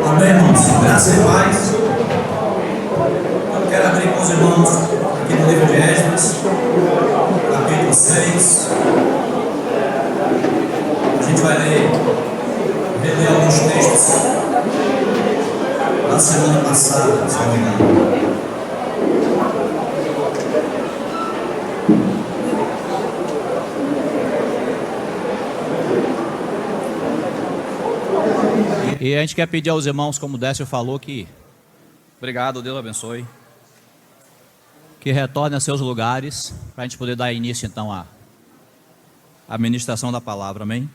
Amém, irmãos? Graças e paz. Eu quero abrir com os irmãos aqui no livro de Esdras, capítulo 6. A gente vai reler alguns textos da semana passada, se não me engano. E a gente quer pedir aos irmãos, como o Décio falou, que obrigado, Deus abençoe, que retornem a seus lugares, para a gente poder dar início então à ministração da palavra, amém?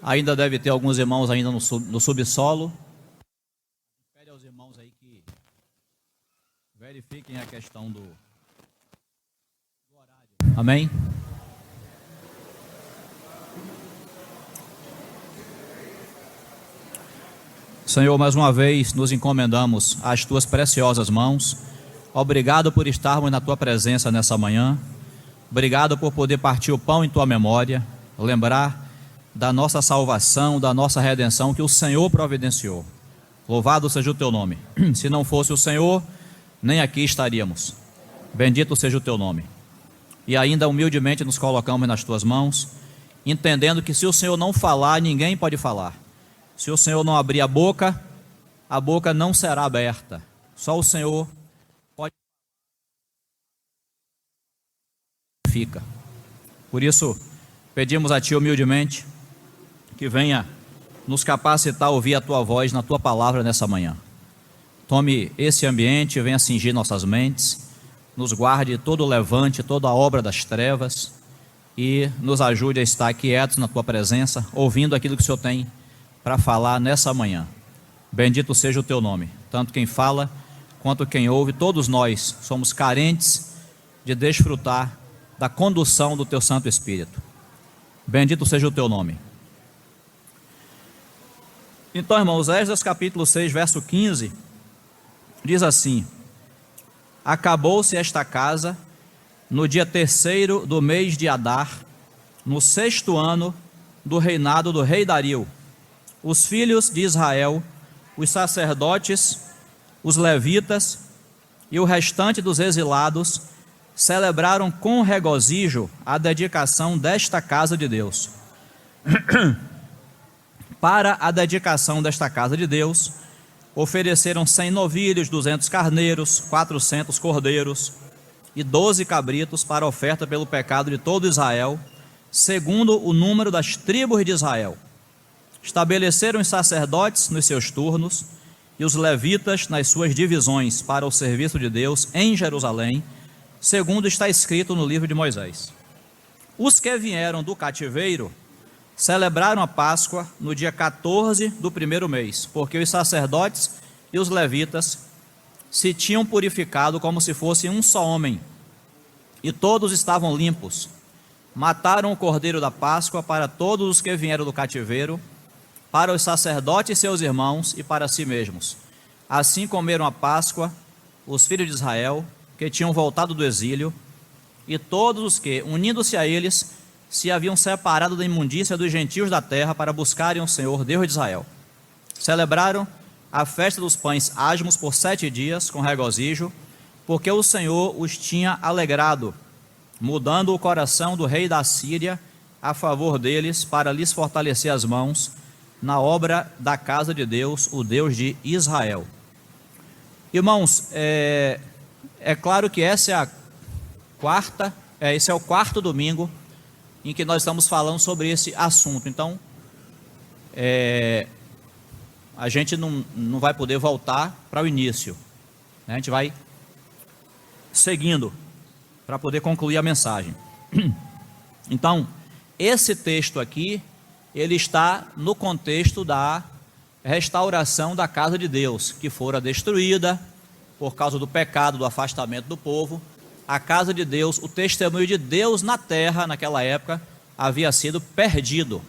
Ainda deve ter alguns irmãos ainda no subsolo. Pede aos irmãos aí que verifiquem a questão do horário. Amém? Senhor, mais uma vez nos encomendamos às tuas preciosas mãos. Obrigado por estarmos na tua presença nessa manhã. Obrigado por poder partir o pão em tua memória, lembrar da nossa salvação, da nossa redenção que o Senhor providenciou. Louvado seja o teu nome. Se não fosse o Senhor, nem aqui estaríamos. Bendito seja o teu nome. E ainda humildemente nos colocamos nas tuas mãos, entendendo que se o Senhor não falar, ninguém pode falar. Se o Senhor não abrir a boca não será aberta. Só o Senhor pode. Fica. Por isso, pedimos a ti humildemente que venha nos capacitar a ouvir a tua voz na tua palavra nessa manhã. Tome esse ambiente, venha cingir nossas mentes, nos guarde todo o levante, toda a obra das trevas e nos ajude a estar quietos na tua presença, ouvindo aquilo que o Senhor tem para falar nessa manhã. Bendito seja o teu nome. Tanto quem fala quanto quem ouve, todos nós somos carentes de desfrutar da condução do teu Santo Espírito. Bendito seja o teu nome. Então, irmãos, Esdras capítulo 6, verso 15, diz assim: acabou-se esta casa no dia 3º do mês de Adar, no 6º ano do reinado do rei Dario. Os filhos de Israel, os sacerdotes, os levitas e o restante dos exilados celebraram com regozijo a dedicação desta casa de Deus. Para a dedicação desta casa de Deus, ofereceram 100 novilhos, 200 carneiros, 400 cordeiros e 12 cabritos para oferta pelo pecado de todo Israel, segundo o número das tribos de Israel. Estabeleceram os sacerdotes nos seus turnos e os levitas nas suas divisões para o serviço de Deus em Jerusalém, segundo está escrito no livro de Moisés. Os que vieram do cativeiro celebraram a Páscoa no dia 14 do primeiro mês, porque os sacerdotes e os levitas se tinham purificado como se fosse um só homem, e todos estavam limpos. Mataram o cordeiro da Páscoa para todos os que vieram do cativeiro, para os sacerdotes e seus irmãos e para si mesmos. Assim comeram a Páscoa os filhos de Israel, que tinham voltado do exílio, e todos os que, unindo-se a eles, se haviam separado da imundícia dos gentios da terra para buscarem o Senhor, Deus de Israel. Celebraram a festa dos pães asmos por 7 dias, com regozijo, porque o Senhor os tinha alegrado, mudando o coração do rei da Síria a favor deles, para lhes fortalecer as mãos na obra da casa de Deus, o Deus de Israel. Irmãos, é claro que esse é o quarto domingo em que nós estamos falando sobre esse assunto. Então, a gente não vai poder voltar para o início, né? A gente vai seguindo para poder concluir a mensagem. Então, esse texto aqui, ele está no contexto da restauração da casa de Deus, que fora destruída por causa do pecado, do afastamento do povo. A casa de Deus, o testemunho de Deus na terra, naquela época, havia sido perdido.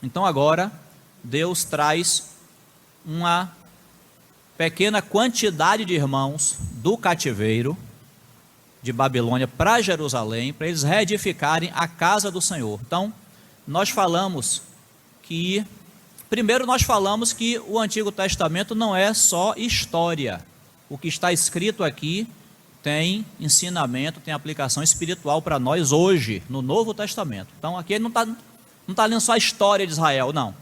Então agora, Deus traz uma pequena quantidade de irmãos do cativeiro de Babilônia para Jerusalém, para eles reedificarem a casa do Senhor. Então, primeiro nós falamos que o Antigo Testamento não é só história. O que está escrito aqui tem ensinamento, tem aplicação espiritual para nós hoje, no Novo Testamento. Então aqui ele não está lendo só a história de Israel, não.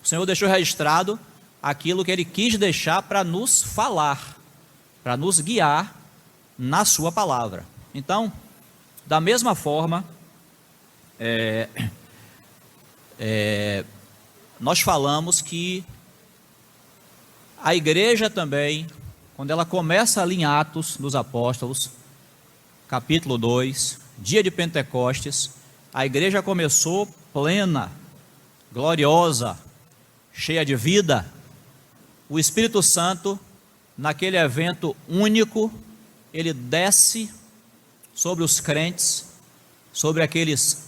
O Senhor deixou registrado aquilo que Ele quis deixar para nos falar, para nos guiar na sua palavra. Então, da mesma forma, nós falamos que a igreja também, quando ela começa ali em Atos dos Apóstolos, capítulo 2, dia de Pentecostes, a igreja começou plena, gloriosa, cheia de vida. O Espírito Santo, naquele evento único, ele desce sobre os crentes, sobre aqueles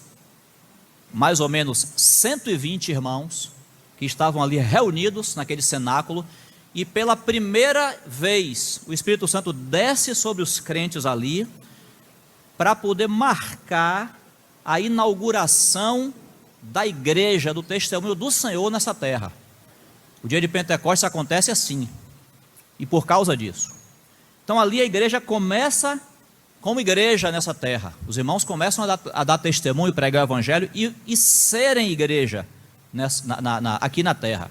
mais ou menos 120 irmãos que estavam ali reunidos naquele cenáculo, e pela primeira vez o Espírito Santo desce sobre os crentes ali para poder marcar a inauguração da igreja, do testemunho do Senhor nessa terra. O dia de Pentecostes acontece assim, e por causa disso. Então ali a igreja começa como igreja nessa terra. Os irmãos começam a dar testemunho, pregar o evangelho e serem igreja aqui na terra.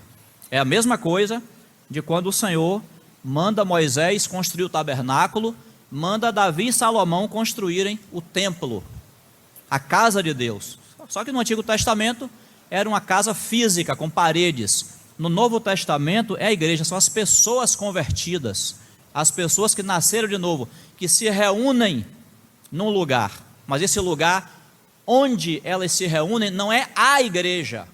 É a mesma coisa de quando o Senhor manda Moisés construir o tabernáculo, manda Davi e Salomão construírem o templo, a casa de Deus. Só que no Antigo Testamento era uma casa física, com paredes. No Novo Testamento é a igreja, são as pessoas convertidas, as pessoas que nasceram de novo, que se reúnem num lugar, mas esse lugar onde elas se reúnem não é a igreja,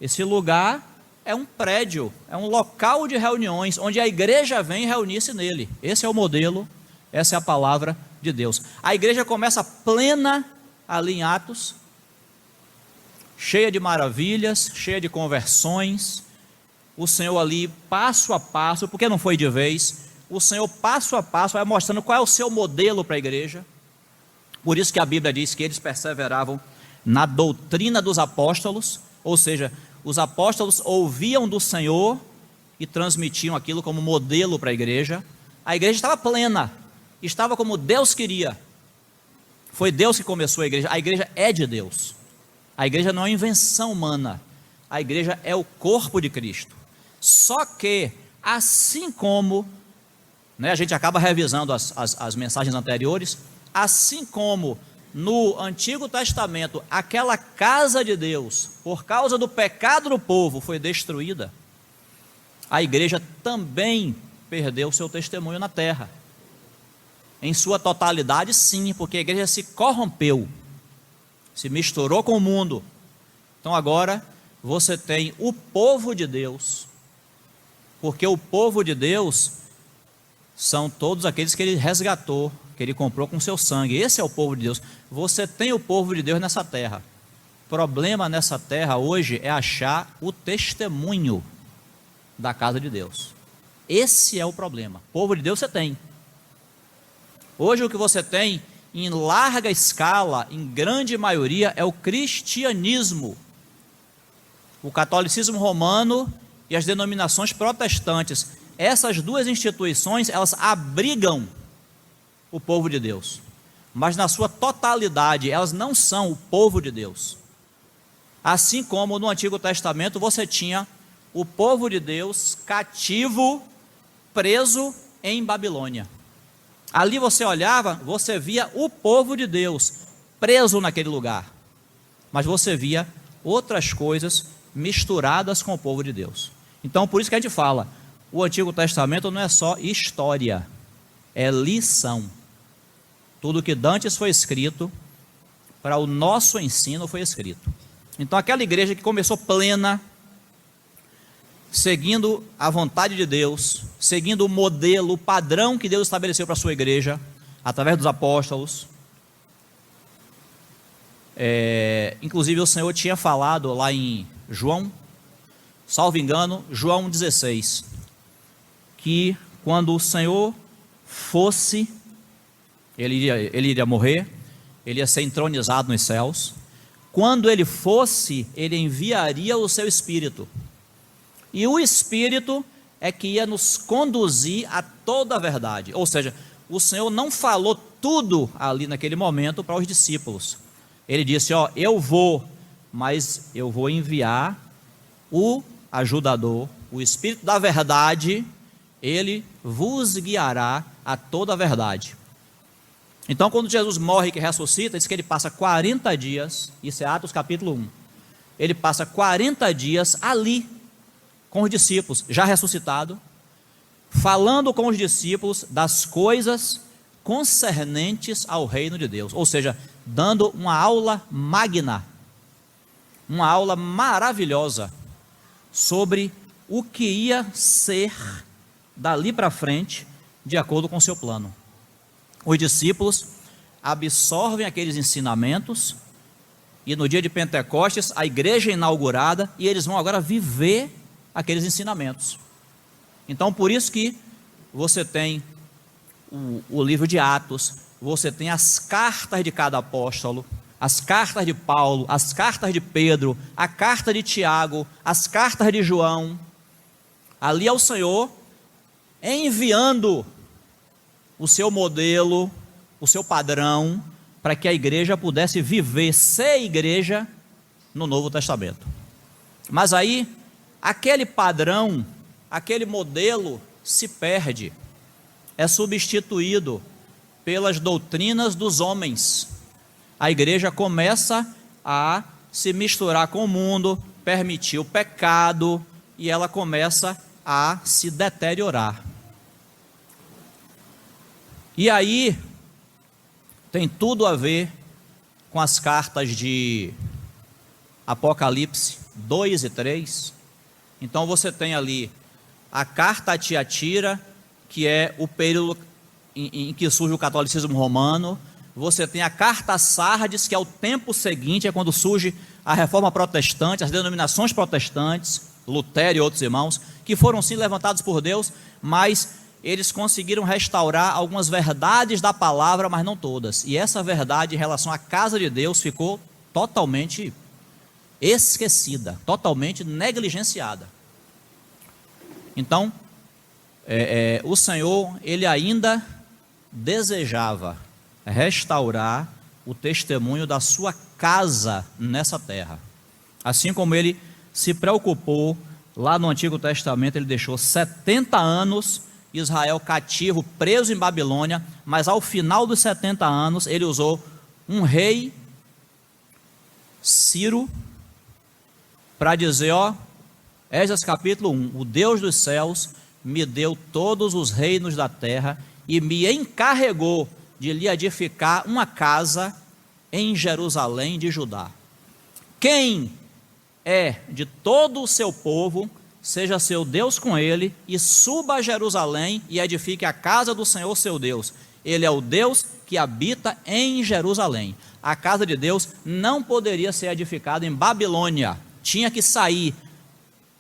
esse lugar é um prédio, é um local de reuniões, onde a igreja vem reunir-se nele. Esse é o modelo, essa é a palavra de Deus. A igreja começa plena ali em Atos, cheia de maravilhas, cheia de conversões, o Senhor ali passo a passo, porque não foi de vez, o Senhor passo a passo vai mostrando qual é o seu modelo para a igreja. Por isso que a Bíblia diz que eles perseveravam na doutrina dos apóstolos, ou seja, os apóstolos ouviam do Senhor e transmitiam aquilo como modelo para a igreja. A igreja estava plena, estava como Deus queria. Foi Deus que começou a igreja é de Deus. A igreja não é uma invenção humana, a igreja é o corpo de Cristo. Só que, assim como, a gente acaba revisando as mensagens anteriores, assim como no Antigo Testamento, aquela casa de Deus, por causa do pecado do povo, foi destruída, a igreja também perdeu seu testemunho na terra. Em sua totalidade, sim, porque a igreja se corrompeu, se misturou com o mundo. Então agora você tem o povo de Deus, porque o povo de Deus são todos aqueles que Ele resgatou, que Ele comprou com seu sangue. Esse é o povo de Deus. Você tem o povo de Deus nessa terra. O problema nessa terra hoje é achar o testemunho da casa de Deus. Esse é o problema. O povo de Deus você tem. Hoje o que você tem em larga escala, em grande maioria, é o cristianismo. O catolicismo romano e as denominações protestantes. Essas duas instituições, elas abrigam o povo de Deus, mas na sua totalidade elas não são o povo de Deus. Assim como no Antigo Testamento você tinha o povo de Deus cativo, preso em Babilônia. Ali você olhava, você via o povo de Deus preso naquele lugar, mas você via outras coisas misturadas com o povo de Deus. Então por isso que a gente fala, o Antigo Testamento não é só história, é lição. Tudo que dantes foi escrito, para o nosso ensino foi escrito. Então aquela igreja que começou plena, seguindo a vontade de Deus, seguindo o modelo, o padrão que Deus estabeleceu para a sua igreja, através dos apóstolos. Inclusive o Senhor tinha falado lá em João, salvo engano, João 16, que quando o Senhor fosse, ele iria morrer, ele ia ser entronizado nos céus. Quando ele fosse, ele enviaria o seu Espírito. E o Espírito é que ia nos conduzir a toda a verdade. Ou seja, o Senhor não falou tudo ali naquele momento para os discípulos. Ele disse, eu vou, mas eu vou enviar o ajudador, o Espírito da verdade, ele vos guiará a toda a verdade. Então, quando Jesus morre e ressuscita, diz que ele passa 40 dias, isso é Atos capítulo 1, ele passa 40 dias ali, com os discípulos, já ressuscitado, falando com os discípulos das coisas concernentes ao reino de Deus, ou seja, dando uma aula magna, uma aula maravilhosa, sobre o que ia ser dali para frente, de acordo com o seu plano. Os discípulos absorvem aqueles ensinamentos, e no dia de Pentecostes, a igreja é inaugurada, e eles vão agora viver aqueles ensinamentos. Então, por isso que você tem o livro de Atos, você tem as cartas de cada apóstolo, as cartas de Paulo, as cartas de Pedro, a carta de Tiago, as cartas de João. Ali é o Senhor enviando o seu modelo, o seu padrão, para que a igreja pudesse viver, ser igreja no Novo Testamento. Mas aí, aquele padrão, aquele modelo se perde, é substituído pelas doutrinas dos homens. A igreja começa a se misturar com o mundo, permitir o pecado, e ela começa a se deteriorar. E aí, tem tudo a ver com as cartas de Apocalipse 2 e 3. Então você tem ali a carta a Tiatira, que é o período em que surge o catolicismo romano. Você tem a carta a Sardes, que é o tempo seguinte, é quando surge a reforma protestante, as denominações protestantes, Lutero e outros irmãos, que foram sim levantados por Deus, mas eles conseguiram restaurar algumas verdades da palavra, mas não todas. E essa verdade em relação à casa de Deus ficou totalmente esquecida, totalmente negligenciada. Então, o Senhor, ele ainda desejava restaurar o testemunho da sua casa nessa terra. Assim como ele se preocupou, lá no Antigo Testamento, ele deixou 70 anos Israel cativo, preso em Babilônia, mas ao final dos 70 anos, ele usou um rei, Ciro, para dizer, Esdras capítulo 1, o Deus dos céus me deu todos os reinos da terra e me encarregou de lhe edificar uma casa em Jerusalém de Judá. Quem é de todo o seu povo, seja seu Deus com ele, e suba a Jerusalém e edifique a casa do Senhor seu Deus. Ele é o Deus que habita em Jerusalém. A casa de Deus não poderia ser edificada em Babilônia, tinha que sair,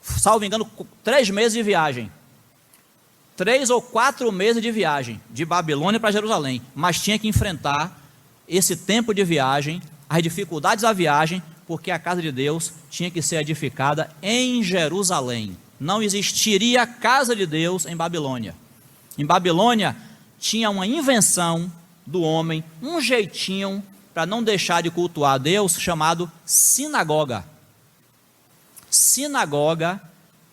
salvo engano, 3 meses de viagem, 3 ou 4 meses de viagem, de Babilônia para Jerusalém, mas tinha que enfrentar esse tempo de viagem, as dificuldades da viagem, porque a casa de Deus tinha que ser edificada em Jerusalém. Não existiria a casa de Deus em Babilônia. Em Babilônia tinha uma invenção do homem, um jeitinho para não deixar de cultuar a Deus, chamado sinagoga. Sinagoga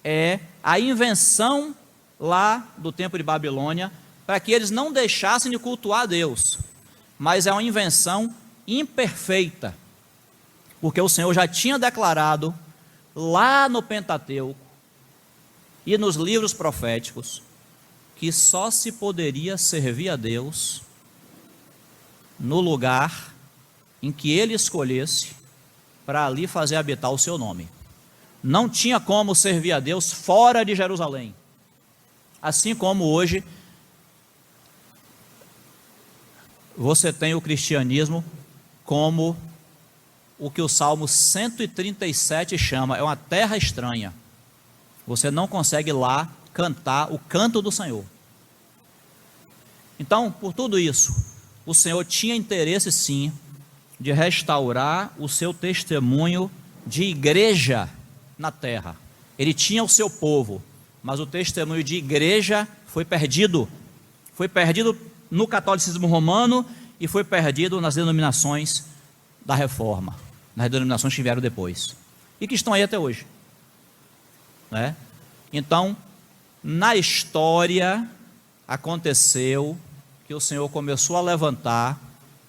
é a invenção lá do tempo de Babilônia, para que eles não deixassem de cultuar a Deus, mas é uma invenção imperfeita, porque o Senhor já tinha declarado lá no Pentateuco e nos livros proféticos que só se poderia servir a Deus no lugar em que ele escolhesse para ali fazer habitar o seu nome. Não tinha como servir a Deus fora de Jerusalém. Assim como hoje você tem o cristianismo como o que o Salmo 137 chama, é uma terra estranha. Você não consegue lá cantar o canto do Senhor. Então, por tudo isso, o Senhor tinha interesse sim de restaurar o seu testemunho de igreja na terra. Ele tinha o seu povo, mas o testemunho de igreja foi perdido. Foi perdido no catolicismo romano e foi perdido nas denominações da Reforma, nas denominações que vieram depois e que estão aí até hoje, né? Então, na história, aconteceu que o Senhor começou a levantar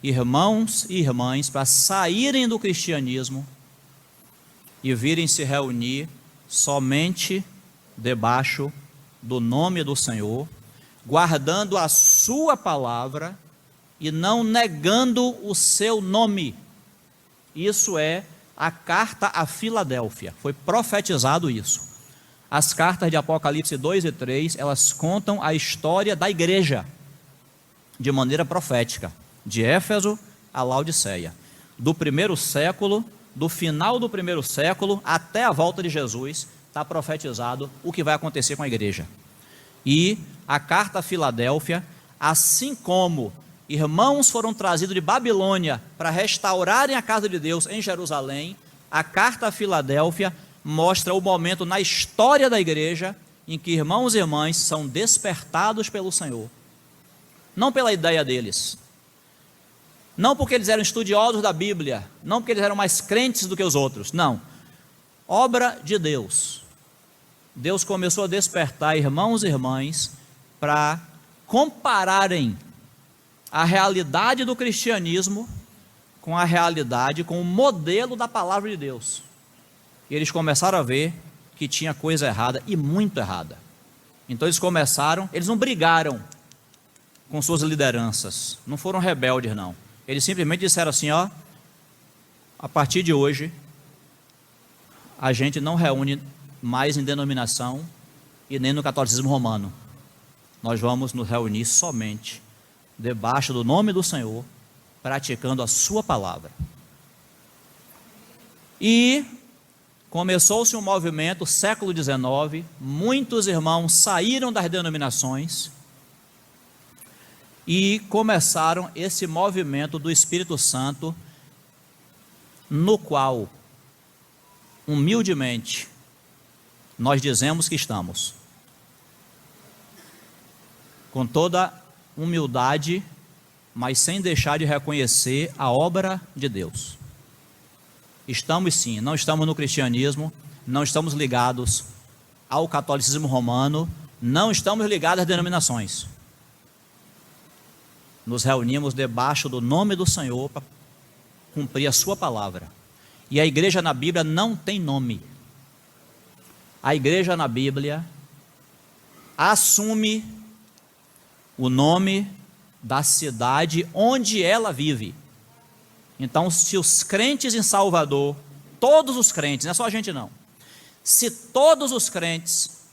irmãos e irmãs para saírem do cristianismo e virem se reunir somente debaixo do nome do Senhor, guardando a sua palavra e não negando o seu nome. Isso é a carta a Filadélfia, foi profetizado isso. As cartas de Apocalipse 2 e 3, elas contam a história da igreja, de maneira profética, de Éfeso a Laodiceia, do primeiro século, do final do primeiro século até a volta de Jesus, está profetizado o que vai acontecer com a igreja. E a carta a Filadélfia, assim como irmãos foram trazidos de Babilônia para restaurarem a casa de Deus em Jerusalém, a carta a Filadélfia mostra o momento na história da igreja em que irmãos e irmãs são despertados pelo Senhor, não pela ideia deles, não porque eles eram estudiosos da Bíblia, não porque eles eram mais crentes do que os outros, não, obra de Deus. Deus começou a despertar irmãos e irmãs para compararem a realidade do cristianismo com a realidade, com o modelo da palavra de Deus. E eles começaram a ver que tinha coisa errada e muito errada. Então eles não brigaram com suas lideranças, não foram rebeldes não. Eles simplesmente disseram assim, ó, a partir de hoje, a gente não reúne mais em denominação e nem no catolicismo romano. Nós vamos nos reunir somente debaixo do nome do Senhor, praticando a sua palavra. E começou-se um movimento, século XIX, muitos irmãos saíram das denominações e começaram esse movimento do Espírito Santo, no qual, humildemente, nós dizemos que estamos, com toda humildade, mas sem deixar de reconhecer a obra de Deus. Estamos sim, não estamos no cristianismo, não estamos ligados ao catolicismo romano, não estamos ligados às denominações. Nos reunimos debaixo do nome do Senhor para cumprir a sua palavra. E a igreja na Bíblia não tem nome. A igreja na Bíblia assume o nome da cidade onde ela vive. Então, se os crentes em Salvador, todos os crentes, não é só a gente não, se todos os crentes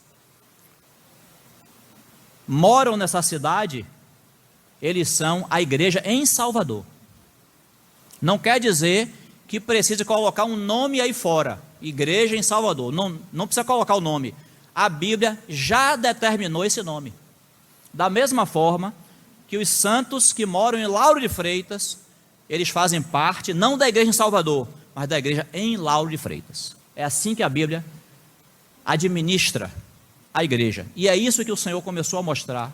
moram nessa cidade, eles são a igreja em Salvador. Não quer dizer que precise colocar um nome aí fora, igreja em Salvador, não precisa colocar o nome, a Bíblia já determinou esse nome. Da mesma forma que os santos que moram em Lauro de Freitas, eles fazem parte, não da igreja em Salvador, mas da igreja em Lauro de Freitas. É assim que a Bíblia administra a igreja. E é isso que o Senhor começou a mostrar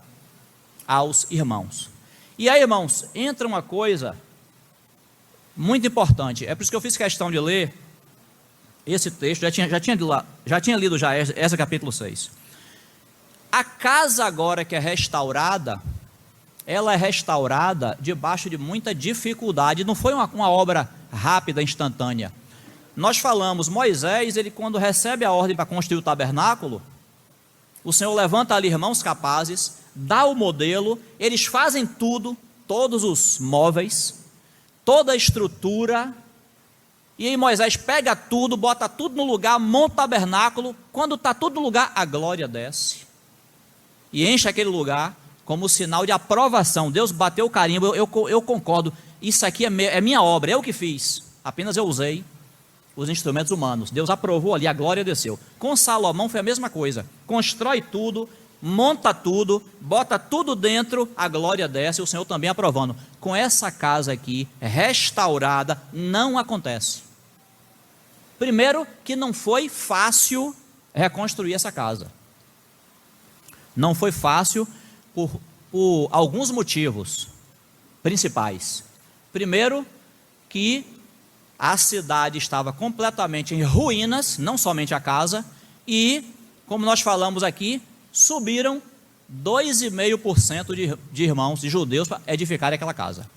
aos irmãos. E aí, irmãos, entra uma coisa muito importante. É por isso que eu fiz questão de ler esse texto, já tinha lido essa capítulo 6. A casa agora que é restaurada, ela é restaurada debaixo de muita dificuldade, não foi uma obra rápida, instantânea. Nós falamos, Moisés, ele quando recebe a ordem para construir o tabernáculo, o Senhor levanta ali irmãos capazes, dá o modelo, eles fazem tudo, todos os móveis, toda a estrutura, e aí Moisés pega tudo, bota tudo no lugar, monta o tabernáculo, quando está tudo no lugar, a glória desce, e enche aquele lugar, como sinal de aprovação. Deus bateu o carimbo, eu concordo, isso aqui é minha obra, eu que fiz, apenas eu usei os instrumentos humanos. Deus aprovou ali, a glória desceu. Com Salomão foi a mesma coisa, constrói tudo, monta tudo, bota tudo dentro, a glória desce, o Senhor também aprovando. Com essa casa aqui, restaurada, não acontece. Primeiro, que não foi fácil reconstruir essa casa. Não foi fácil por alguns motivos principais. Primeiro, que a cidade estava completamente em ruínas, não somente a casa, e, como nós falamos aqui, subiram 2,5% de irmãos, de judeus, para edificar aquela casa.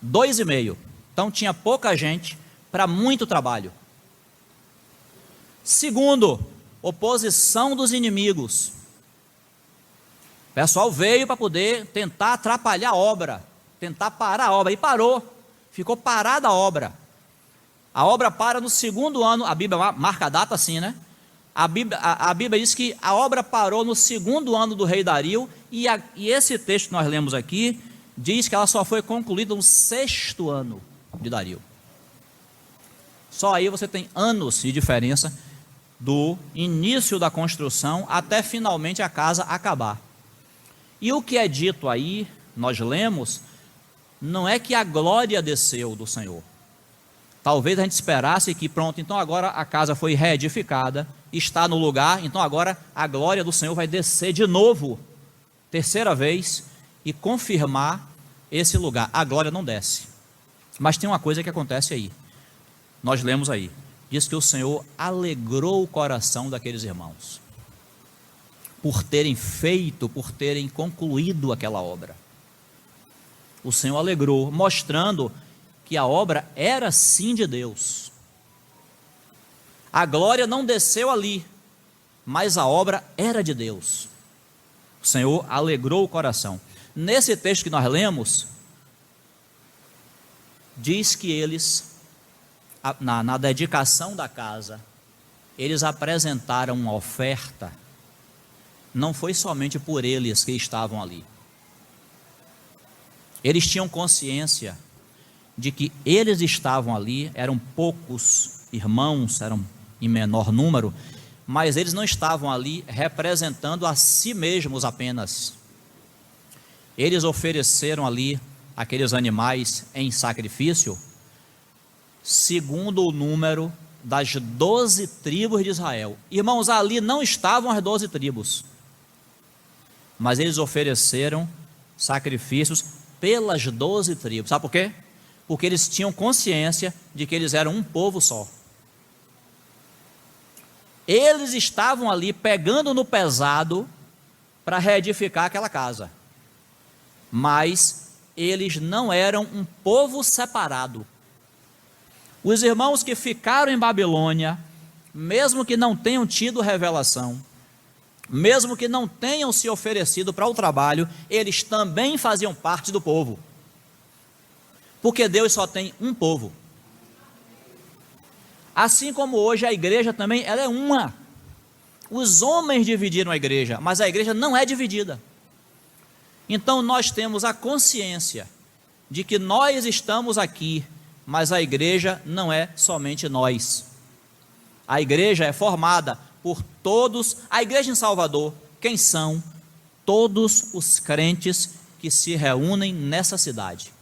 2,5%. Então tinha pouca gente para muito trabalho. Segundo, oposição dos inimigos. O pessoal veio para poder tentar atrapalhar a obra, tentar parar a obra, e parou, ficou parada a obra. A obra para no segundo ano, a Bíblia marca a data assim, né? A Bíblia diz que a obra parou no segundo ano do rei Dario, e esse texto que nós lemos aqui, diz que ela só foi concluída no 6º ano de Dario. Só aí você tem anos de diferença do início da construção até finalmente a casa acabar. E o que é dito aí, nós lemos, não é que a glória desceu do Senhor. Talvez a gente esperasse que pronto, então agora a casa foi reedificada, está no lugar, então agora a glória do Senhor vai descer de novo, terceira vez, e confirmar esse lugar. A glória não desce. Mas tem uma coisa que acontece aí. Nós lemos aí. Diz que o Senhor alegrou o coração daqueles irmãos por terem feito, por terem concluído aquela obra. O Senhor alegrou, mostrando que a obra era sim de Deus. A glória não desceu ali, mas a obra era de Deus. O Senhor alegrou o coração. Nesse texto que nós lemos, diz que eles, na dedicação da casa, eles apresentaram uma oferta. Não foi somente por eles que estavam ali. Eles tinham consciência de que eles estavam ali, eram poucos irmãos, eram em menor número, mas eles não estavam ali representando a si mesmos apenas. Eles ofereceram ali aqueles animais em sacrifício, segundo o número das 12 tribos de Israel. Irmãos, ali não estavam as 12 tribos, mas eles ofereceram sacrifícios pelas 12 tribos. Sabe por quê? Porque eles tinham consciência de que eles eram um povo só. Eles estavam ali pegando no pesado para reedificar aquela casa, mas eles não eram um povo separado. Os irmãos que ficaram em Babilônia, mesmo que não tenham tido revelação, mesmo que não tenham se oferecido para o trabalho, eles também faziam parte do povo, porque Deus só tem um povo. Assim como hoje a igreja também, ela é uma. Os homens dividiram a igreja, mas a igreja não é dividida. Então nós temos a consciência de que nós estamos aqui, mas a igreja não é somente nós. A igreja é formada por todos. A igreja em Salvador, quem são? Todos os crentes que se reúnem nessa cidade,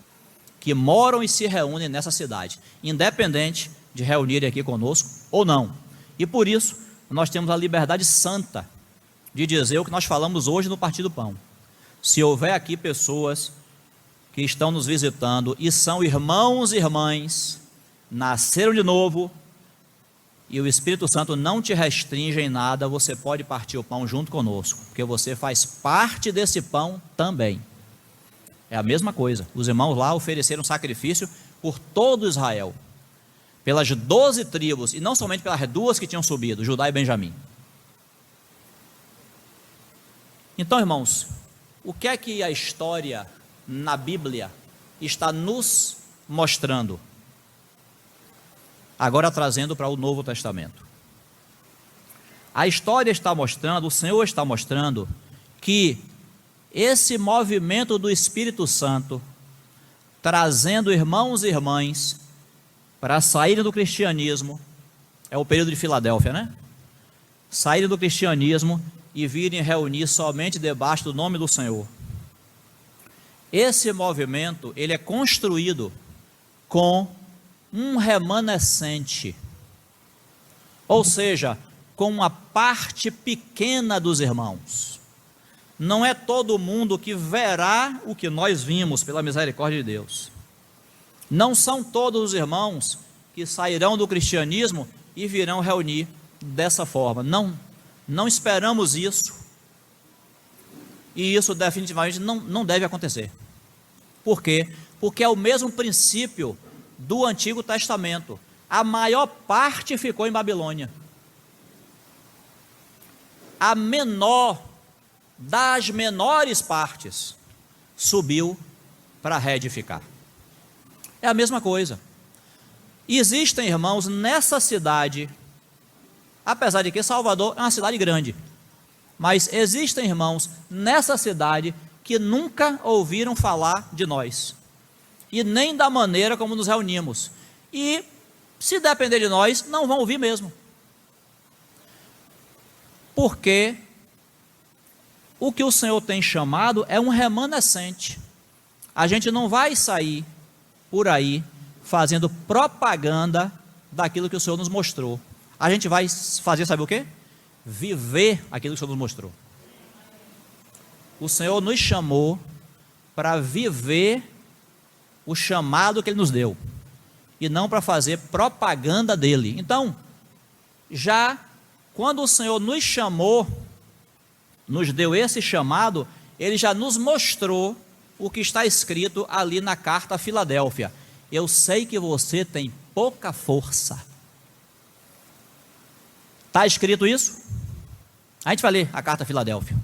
que moram e se reúnem nessa cidade, independente de reunirem aqui conosco ou não. E por isso nós temos a liberdade santa de dizer o que nós falamos hoje no Partir do Pão. Se houver aqui pessoas que estão nos visitando e são irmãos e irmãs, nasceram de novo, e o Espírito Santo não te restringe em nada, você pode partir o pão junto conosco, porque você faz parte desse pão também. É a mesma coisa. Os irmãos lá ofereceram sacrifício por todo Israel, pelas 12 tribos, e não somente pelas duas que tinham subido, Judá e Benjamim. Então, irmãos, o que é que a história na Bíblia está nos mostrando? Agora trazendo para o Novo Testamento. A história está mostrando, o Senhor está mostrando que esse movimento do Espírito Santo, trazendo irmãos e irmãs para a saída do cristianismo, é o período de Filadélfia, né? Saída do cristianismo, e virem reunir somente debaixo do nome do Senhor. Esse movimento, ele é construído com um remanescente, ou seja, com uma parte pequena dos irmãos. Não é todo mundo que verá o que nós vimos pela misericórdia de Deus. Não são todos os irmãos que sairão do cristianismo e virão reunir dessa forma. Não esperamos isso. E isso definitivamente não deve acontecer. Por quê? Porque é o mesmo princípio do Antigo Testamento. A maior parte ficou em Babilônia. A menor das menores partes subiu para reedificar. É a mesma coisa. Existem irmãos nessa cidade, apesar de que Salvador é uma cidade grande, mas existem irmãos nessa cidade que nunca ouviram falar de nós, e nem da maneira como nos reunimos, e se depender de nós, não vão ouvir mesmo, porque o que o Senhor tem chamado é um remanescente. A gente não vai sair por aí fazendo propaganda daquilo que o Senhor nos mostrou. A gente vai fazer, sabe o quê? Viver aquilo que o Senhor nos mostrou. O Senhor nos chamou para viver o chamado que Ele nos deu, e não para fazer propaganda dele. Então, já quando o Senhor nos chamou, nos deu esse chamado, Ele já nos mostrou o que está escrito ali na carta a Filadélfia. Eu sei que você tem pouca força. Está escrito isso? A gente vai ler a carta a Filadélfia.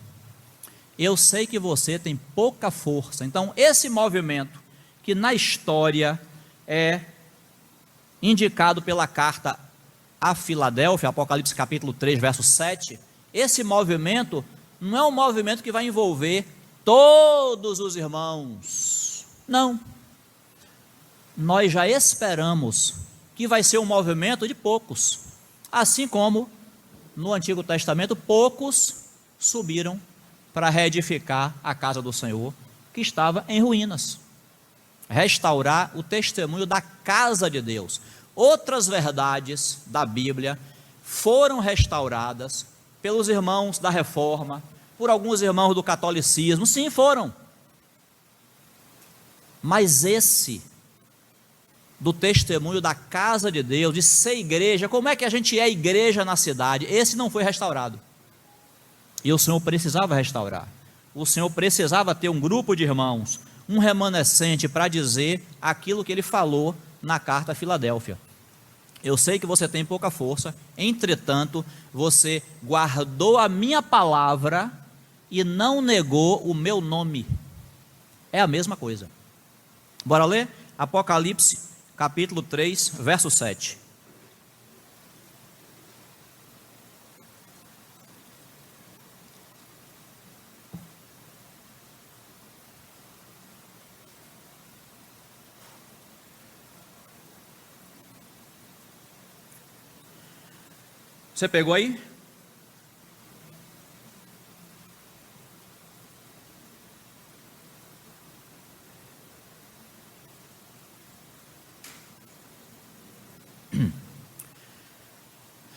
Eu sei que você tem pouca força. Então, esse movimento que na história é indicado pela carta a Filadélfia, Apocalipse capítulo 3, verso 7, esse movimento não é um movimento que vai envolver todos os irmãos. Não. Nós já esperamos que vai ser um movimento de poucos. Assim como no Antigo Testamento, poucos subiram para reedificar a casa do Senhor, que estava em ruínas. Restaurar o testemunho da casa de Deus. Outras verdades da Bíblia foram restauradas pelos irmãos da Reforma, por alguns irmãos do catolicismo, sim, foram. Mas esse, do testemunho da casa de Deus, de ser igreja, como é que a gente é igreja na cidade, esse não foi restaurado. E o Senhor precisava restaurar. O Senhor precisava ter um grupo de irmãos, um remanescente para dizer aquilo que Ele falou na carta a Filadélfia. Eu sei que você tem pouca força, entretanto, você guardou a minha palavra e não negou o meu nome. É a mesma coisa. Bora ler? Apocalipse, capítulo 3, verso 7. Você pegou aí?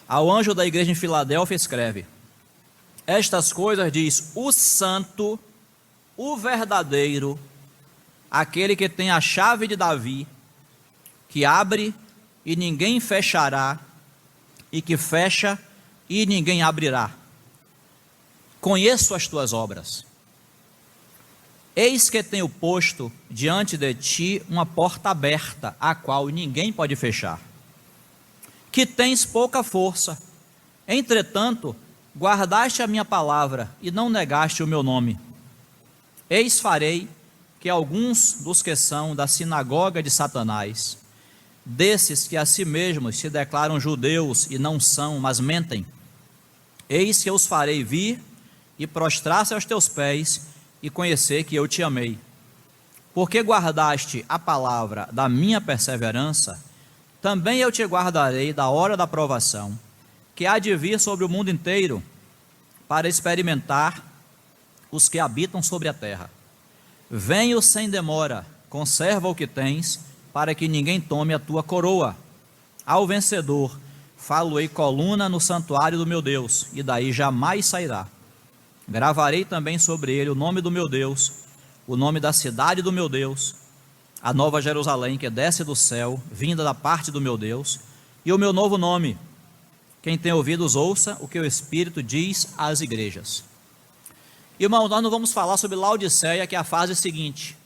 Ao anjo da igreja em Filadélfia escreve: estas coisas diz o santo, o verdadeiro, aquele que tem a chave de Davi, que abre e ninguém fechará, e que fecha e ninguém abrirá. Conheço as tuas obras. Eis que tenho posto diante de ti uma porta aberta, a qual ninguém pode fechar. Que tens pouca força, entretanto, guardaste a minha palavra e não negaste o meu nome. Eis farei que alguns dos que são da sinagoga de Satanás, desses que a si mesmos se declaram judeus e não são, mas mentem, eis que eu os farei vir e prostrar-se aos teus pés e conhecer que eu te amei. Porque guardaste a palavra da minha perseverança, também eu te guardarei da hora da provação, que há de vir sobre o mundo inteiro, para experimentar os que habitam sobre a terra. Venho sem demora, conserva o que tens, para que ninguém tome a tua coroa. Ao vencedor, falo-ei coluna no santuário do meu Deus, e daí jamais sairá. Gravarei também sobre ele o nome do meu Deus, o nome da cidade do meu Deus, a nova Jerusalém que desce do céu, vinda da parte do meu Deus, e o meu novo nome. Quem tem ouvidos, ouça o que o Espírito diz às igrejas. Irmão, nós não vamos falar sobre Laodiceia, que é a fase seguinte.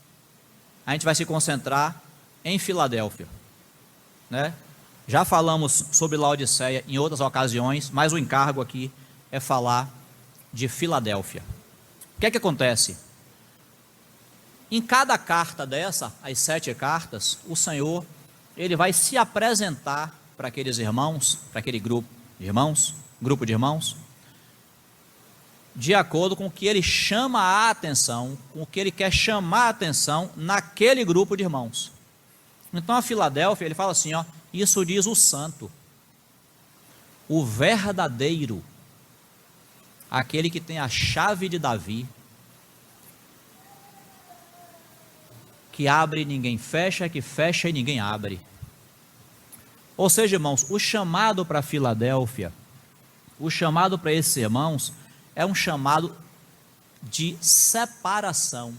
A gente vai se concentrar em Filadélfia, né? Já falamos sobre Laodiceia em outras ocasiões, mas o encargo aqui é falar de Filadélfia. O que é que acontece? Em cada carta dessa, as 7 cartas, o Senhor, ele vai se apresentar para aqueles irmãos, para aquele grupo de irmãos, de acordo com o que ele chama a atenção, com o que ele quer chamar a atenção naquele grupo de irmãos. Então a Filadélfia, ele fala assim, ó, isso diz o santo, o verdadeiro, aquele que tem a chave de Davi, que abre e ninguém fecha, que fecha e ninguém abre. Ou seja, irmãos, o chamado para Filadélfia, o chamado para esses irmãos, é um chamado de separação.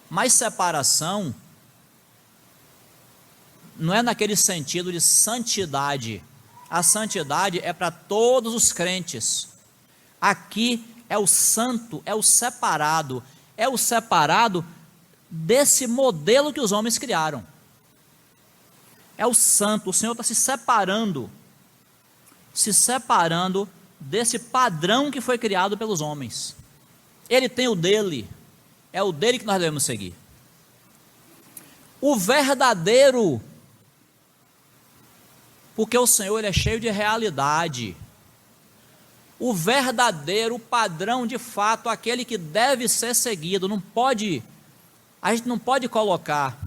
Mas separação não é naquele sentido de santidade. A santidade é para todos os crentes. Aqui é o santo, é o separado desse modelo que os homens criaram. É o santo, o Senhor está se separando desse padrão que foi criado pelos homens. Ele tem o dele, é o dele que nós devemos seguir. O verdadeiro, porque o Senhor, ele é cheio de realidade. O verdadeiro padrão, de fato, aquele que deve ser seguido. A gente não pode colocar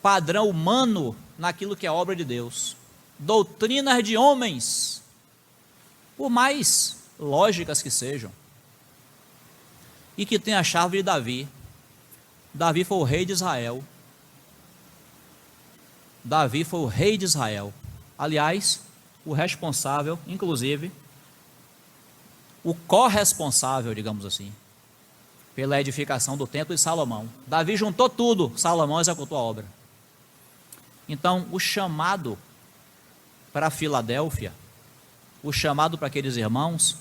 padrão humano naquilo que é obra de Deus. Doutrinas de homens, por mais lógicas que sejam, e que tem a chave de Davi. Davi foi o rei de Israel. Davi foi o rei de Israel. Aliás, o responsável, inclusive, o corresponsável, digamos assim, pela edificação do templo de Salomão. Davi juntou tudo, Salomão executou a obra. Então, o chamado para Filadélfia, o chamado para aqueles irmãos,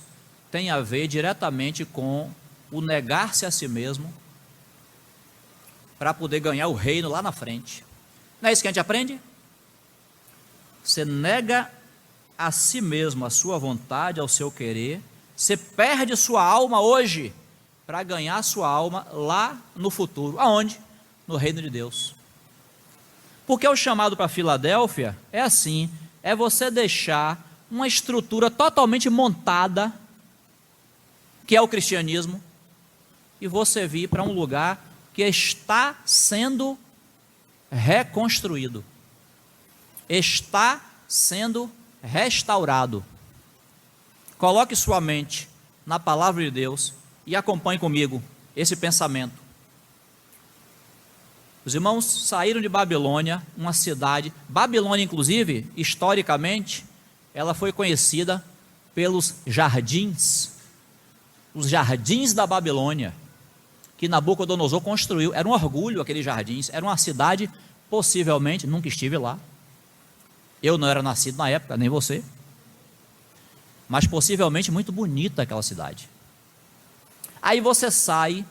tem a ver diretamente com o negar-se a si mesmo, para poder ganhar o reino lá na frente. Não é isso que a gente aprende? Você nega a si mesmo, a sua vontade, ao seu querer, você perde sua alma hoje, para ganhar a sua alma lá no futuro. Aonde? No reino de Deus. Porque o chamado para Filadélfia é assim, é você deixar uma estrutura totalmente montada, que é o cristianismo, e você vir para um lugar que está sendo reconstruído, está sendo restaurado. Coloque sua mente na palavra de Deus e acompanhe comigo esse pensamento. Os irmãos saíram de Babilônia, uma cidade. Babilônia, inclusive, historicamente, ela foi conhecida pelos jardins, os jardins da Babilônia, que Nabucodonosor construiu. Era um orgulho aqueles jardins, era uma cidade, possivelmente, nunca estive lá, eu não era nascido na época, nem você, mas possivelmente muito bonita aquela cidade. Aí você sai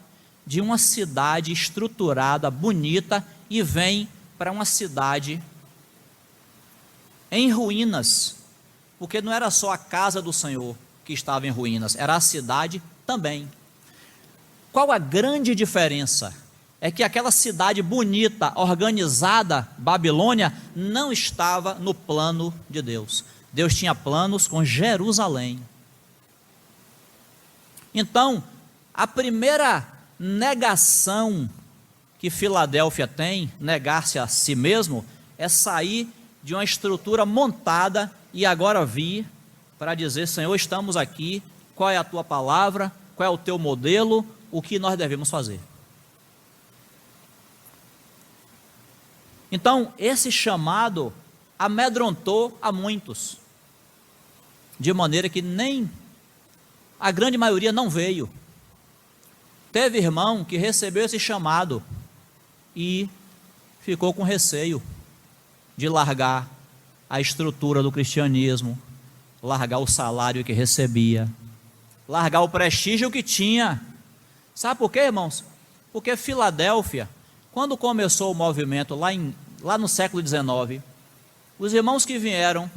de uma cidade estruturada, bonita, e vem para uma cidade em ruínas, porque não era só a casa do Senhor que estava em ruínas, era a cidade também. Qual a grande diferença? É que aquela cidade bonita, organizada, Babilônia, não estava no plano de Deus. Deus tinha planos com Jerusalém. Então, a primeira negação que Filadélfia tem, negar-se a si mesmo, é sair de uma estrutura montada e agora vir para dizer: Senhor, estamos aqui, qual é a tua palavra, qual é o teu modelo, o que nós devemos fazer. Então, esse chamado amedrontou a muitos, de maneira que nem a grande maioria não veio. Teve irmão que recebeu esse chamado e ficou com receio de largar a estrutura do cristianismo, largar o salário que recebia, largar o prestígio que tinha. Sabe por quê, irmãos? Porque Filadélfia, quando começou o movimento lá no século XIX, os irmãos que vieram,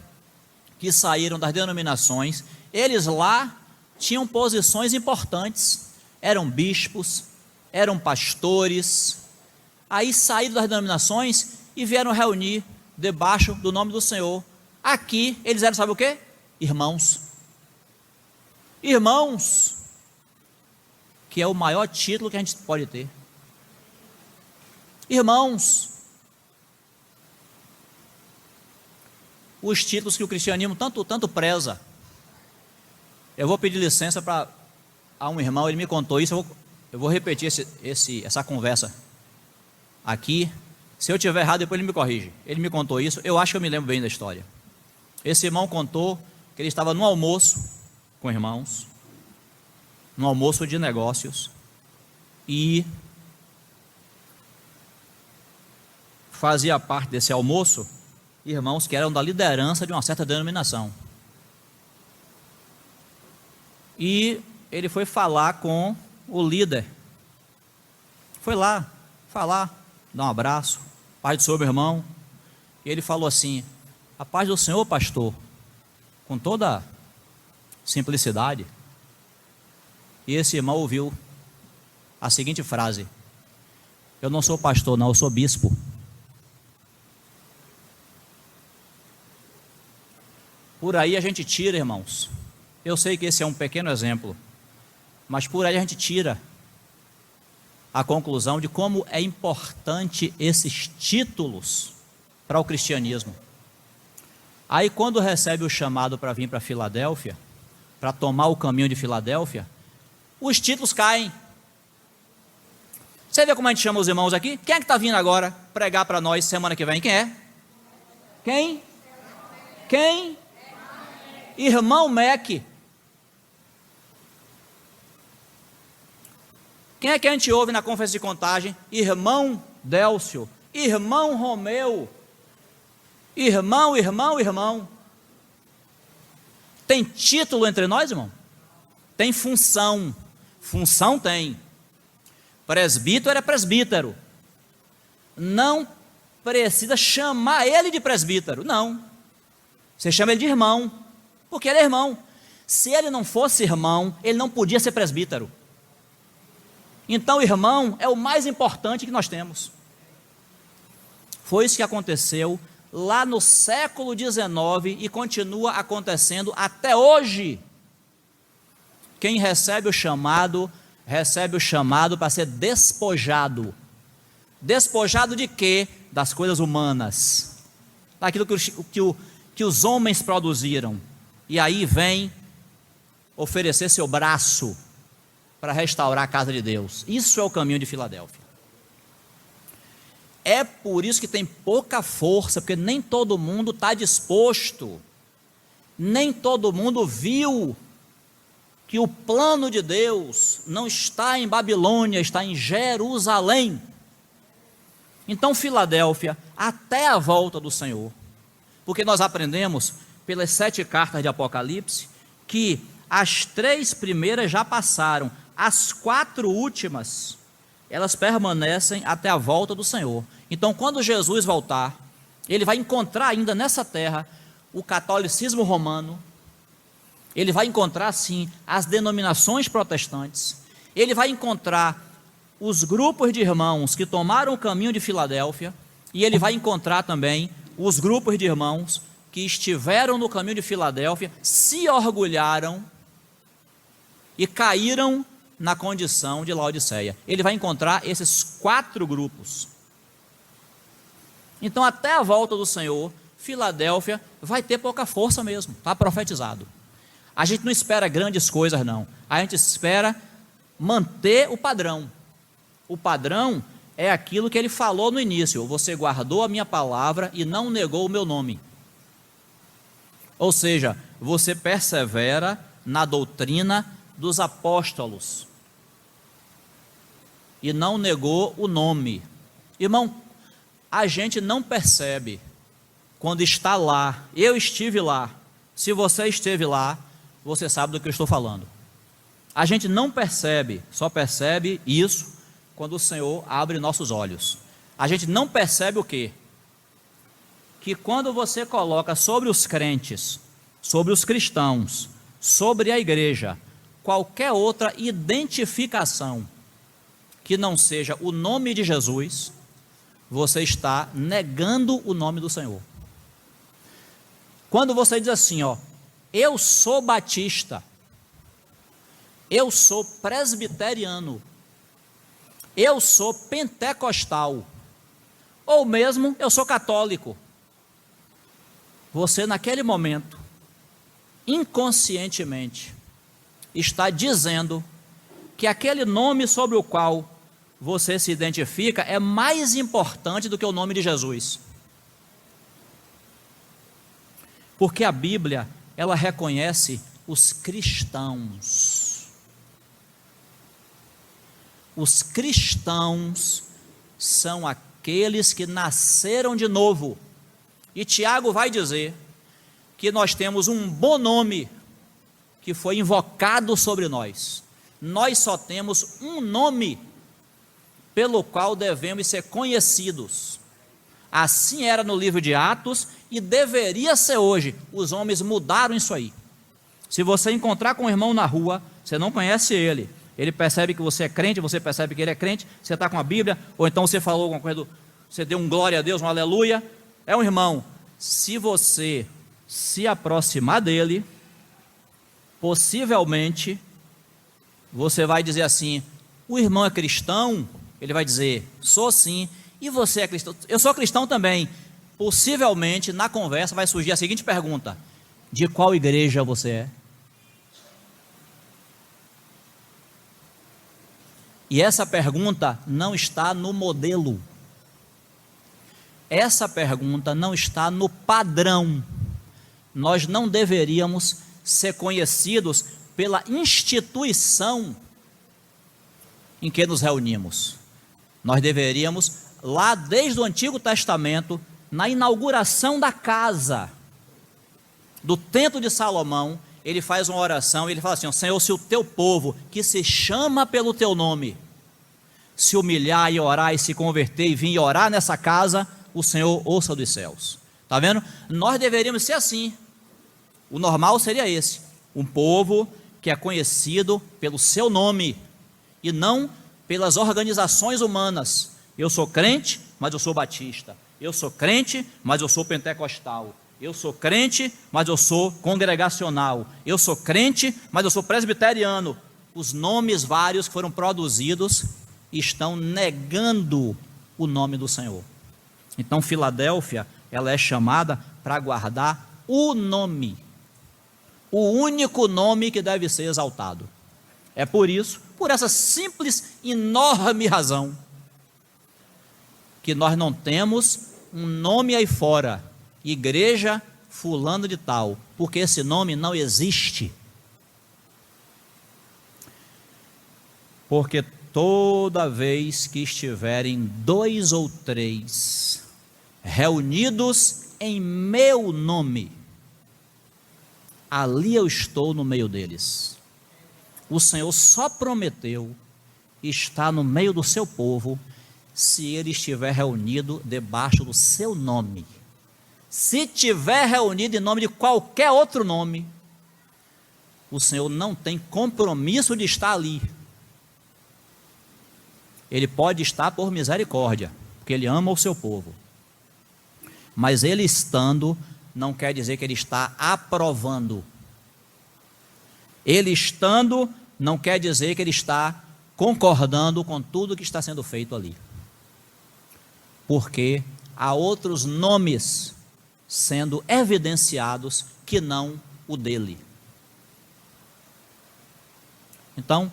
que saíram das denominações, eles lá tinham posições importantes, eram bispos, eram pastores, aí saíram das denominações e vieram reunir debaixo do nome do Senhor. Aqui eles eram, sabe o quê? Irmãos. Irmãos, que é o maior título que a gente pode ter. Irmãos, os títulos que o cristianismo tanto preza. Eu vou pedir licença a um irmão, ele me contou isso, eu vou repetir essa conversa aqui. Se eu tiver errado, depois ele me corrige. Ele me contou isso, eu acho que eu me lembro bem da história. Esse irmão contou que ele estava no almoço com irmãos, no almoço de negócios, e fazia parte desse almoço irmãos que eram da liderança de uma certa denominação. E ele foi falar com o líder. Foi lá falar, dar um abraço, paz do Senhor, meu irmão. E ele falou assim: a paz do Senhor, pastor, com toda simplicidade. E esse irmão ouviu a seguinte frase: eu não sou pastor, não, eu sou bispo. Por aí a gente tira, irmãos, eu sei que esse é um pequeno exemplo, mas por aí a gente tira a conclusão de como é importante esses títulos para o cristianismo. Aí quando recebe o chamado para vir para Filadélfia, para tomar o caminho de Filadélfia, os títulos caem. Você vê como a gente chama os irmãos aqui? Quem é que está vindo agora pregar para nós semana que vem? Quem é? Quem? Irmão Mac. Quem é que a gente ouve na conferência de contagem? Irmão Délcio, irmão Romeu, irmão. Tem título entre nós, irmão? Tem função. Função tem. Presbítero é presbítero. Não precisa chamar ele de presbítero, não. Você chama ele de irmão, porque ele é irmão. Se ele não fosse irmão, ele não podia ser presbítero. Então, irmão é o mais importante que nós temos. Foi isso que aconteceu lá no século XIX e continua acontecendo até hoje. Quem recebe o chamado para ser despojado. Despojado de quê? Das coisas humanas, daquilo que os homens produziram. E aí vem oferecer seu braço para restaurar a casa de Deus. Isso é o caminho de Filadélfia. É por isso que tem pouca força, porque nem todo mundo está disposto, nem todo mundo viu que o plano de Deus não está em Babilônia, está em Jerusalém. Então Filadélfia, até a volta do Senhor, porque nós aprendemos pelas 7 cartas de Apocalipse, que as 3 primeiras já passaram, as 4 últimas, elas permanecem até a volta do Senhor. Então quando Jesus voltar, ele vai encontrar ainda nessa terra o catolicismo romano, ele vai encontrar sim as denominações protestantes, ele vai encontrar os grupos de irmãos que tomaram o caminho de Filadélfia, e ele vai encontrar também os grupos de irmãos que estiveram no caminho de Filadélfia, se orgulharam e caíram na condição de Laodiceia. Ele vai encontrar esses 4 grupos. Então, até a volta do Senhor, Filadélfia vai ter pouca força mesmo, está profetizado. A gente não espera grandes coisas, não. A gente espera manter o padrão. O padrão é aquilo que ele falou no início: você guardou a minha palavra e não negou o meu nome. Ou seja, você persevera na doutrina dos apóstolos e não negou o nome. Irmão, a gente não percebe quando está lá. Eu estive lá. Se você esteve lá, você sabe do que eu estou falando. A gente não percebe, só percebe isso quando o Senhor abre nossos olhos. A gente não percebe o quê? Que quando você coloca sobre os crentes, sobre os cristãos, sobre a igreja, qualquer outra identificação que não seja o nome de Jesus, você está negando o nome do Senhor. Quando você diz assim, ó, eu sou batista, eu sou presbiteriano, eu sou pentecostal, ou mesmo eu sou católico, você naquele momento, inconscientemente, está dizendo que aquele nome sobre o qual você se identifica é mais importante do que o nome de Jesus. Porque a Bíblia, ela reconhece os cristãos. Os cristãos são aqueles que nasceram de novo. E Tiago vai dizer que nós temos um bom nome que foi invocado sobre nós. Nós só temos um nome pelo qual devemos ser conhecidos. Assim era no livro de Atos e deveria ser hoje. Os homens mudaram isso aí. Se você encontrar com um irmão na rua, você não conhece ele, ele percebe que você é crente, você percebe que ele é crente, você está com a Bíblia, ou então você falou alguma coisa, você deu um glória a Deus, um aleluia, é um irmão. Se você se aproximar dele, possivelmente você vai dizer assim: o irmão é cristão? Ele vai dizer: sou sim. E você é cristão? Eu sou cristão também. Possivelmente na conversa vai surgir a seguinte pergunta: de qual igreja você é? E essa pergunta não está no modelo. Essa pergunta não está no padrão. Nós não deveríamos ser conhecidos pela instituição em que nos reunimos. Nós deveríamos, lá desde o Antigo Testamento, na inauguração da casa, do templo de Salomão, ele faz uma oração, ele fala assim: Senhor, se o teu povo, que se chama pelo teu nome, se humilhar e orar e se converter e vir orar nessa casa, o Senhor ouça dos céus. Está vendo? Nós deveríamos ser assim. O normal seria esse: um povo que é conhecido pelo seu nome e não pelas organizações humanas. Eu sou crente, mas eu sou batista. Eu sou crente, mas eu sou pentecostal. Eu sou crente, mas eu sou congregacional. Eu sou crente, mas eu sou presbiteriano. Os nomes vários que foram produzidos estão negando o nome do Senhor. Então Filadélfia, ela é chamada para guardar o nome, o único nome que deve ser exaltado. É por isso, por essa simples, enorme razão, que nós não temos um nome aí fora, igreja fulano de tal, porque esse nome não existe. Porque toda vez que estiverem 2 ou 3 reunidos em meu nome, ali eu estou no meio deles. O Senhor só prometeu estar no meio do seu povo se ele estiver reunido debaixo do seu nome. Se estiver reunido em nome de qualquer outro nome, o Senhor não tem compromisso de estar ali. Ele pode estar por misericórdia, porque ele ama o seu povo. Mas ele estando, não quer dizer que ele está aprovando. Ele estando, não quer dizer que ele está concordando com tudo que está sendo feito ali. Porque há outros nomes sendo evidenciados que não o dele. Então,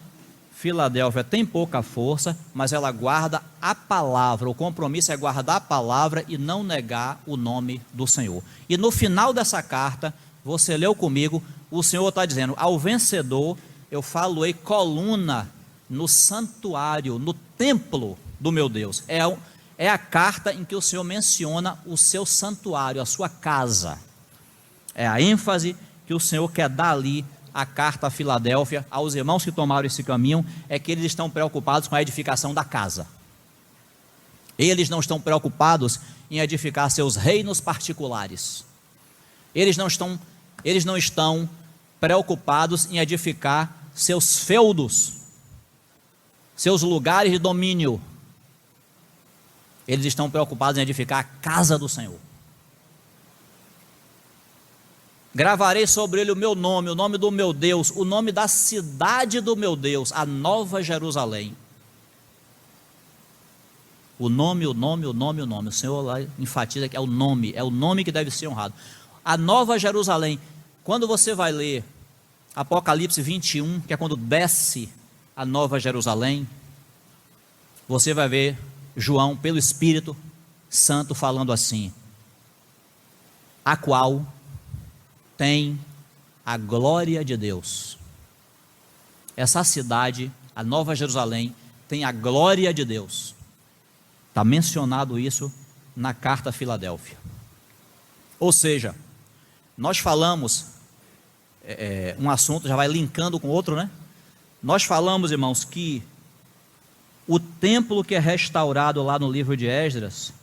Filadélfia tem pouca força, mas ela guarda a palavra. O compromisso é guardar a palavra e não negar o nome do Senhor. E no final dessa carta, você leu comigo, o Senhor está dizendo: ao vencedor eu falo-ei coluna no santuário, no templo do meu Deus. É a carta em que o Senhor menciona o seu santuário, a sua casa. É a ênfase que o Senhor quer dar ali. A carta a Filadélfia, aos irmãos que tomaram esse caminho, é que eles estão preocupados com a edificação da casa. Eles não estão preocupados em edificar seus reinos particulares. Eles não estão preocupados em edificar seus feudos, seus lugares de domínio. Eles estão preocupados em edificar a casa do Senhor. Gravarei sobre ele o meu nome, o nome do meu Deus, o nome da cidade do meu Deus, a Nova Jerusalém. O nome. O Senhor lá enfatiza que é o nome que deve ser honrado. A Nova Jerusalém. Quando você vai ler Apocalipse 21, que é quando desce a Nova Jerusalém, você vai ver João, pelo Espírito Santo, falando assim: a qual tem a glória de Deus. Essa cidade, a Nova Jerusalém, tem a glória de Deus. Está mencionado isso na carta a Filadélfia. Ou seja, nós falamos, um assunto já vai linkando com outro, né? Nós falamos, irmãos, que o templo que é restaurado lá no livro de Esdras,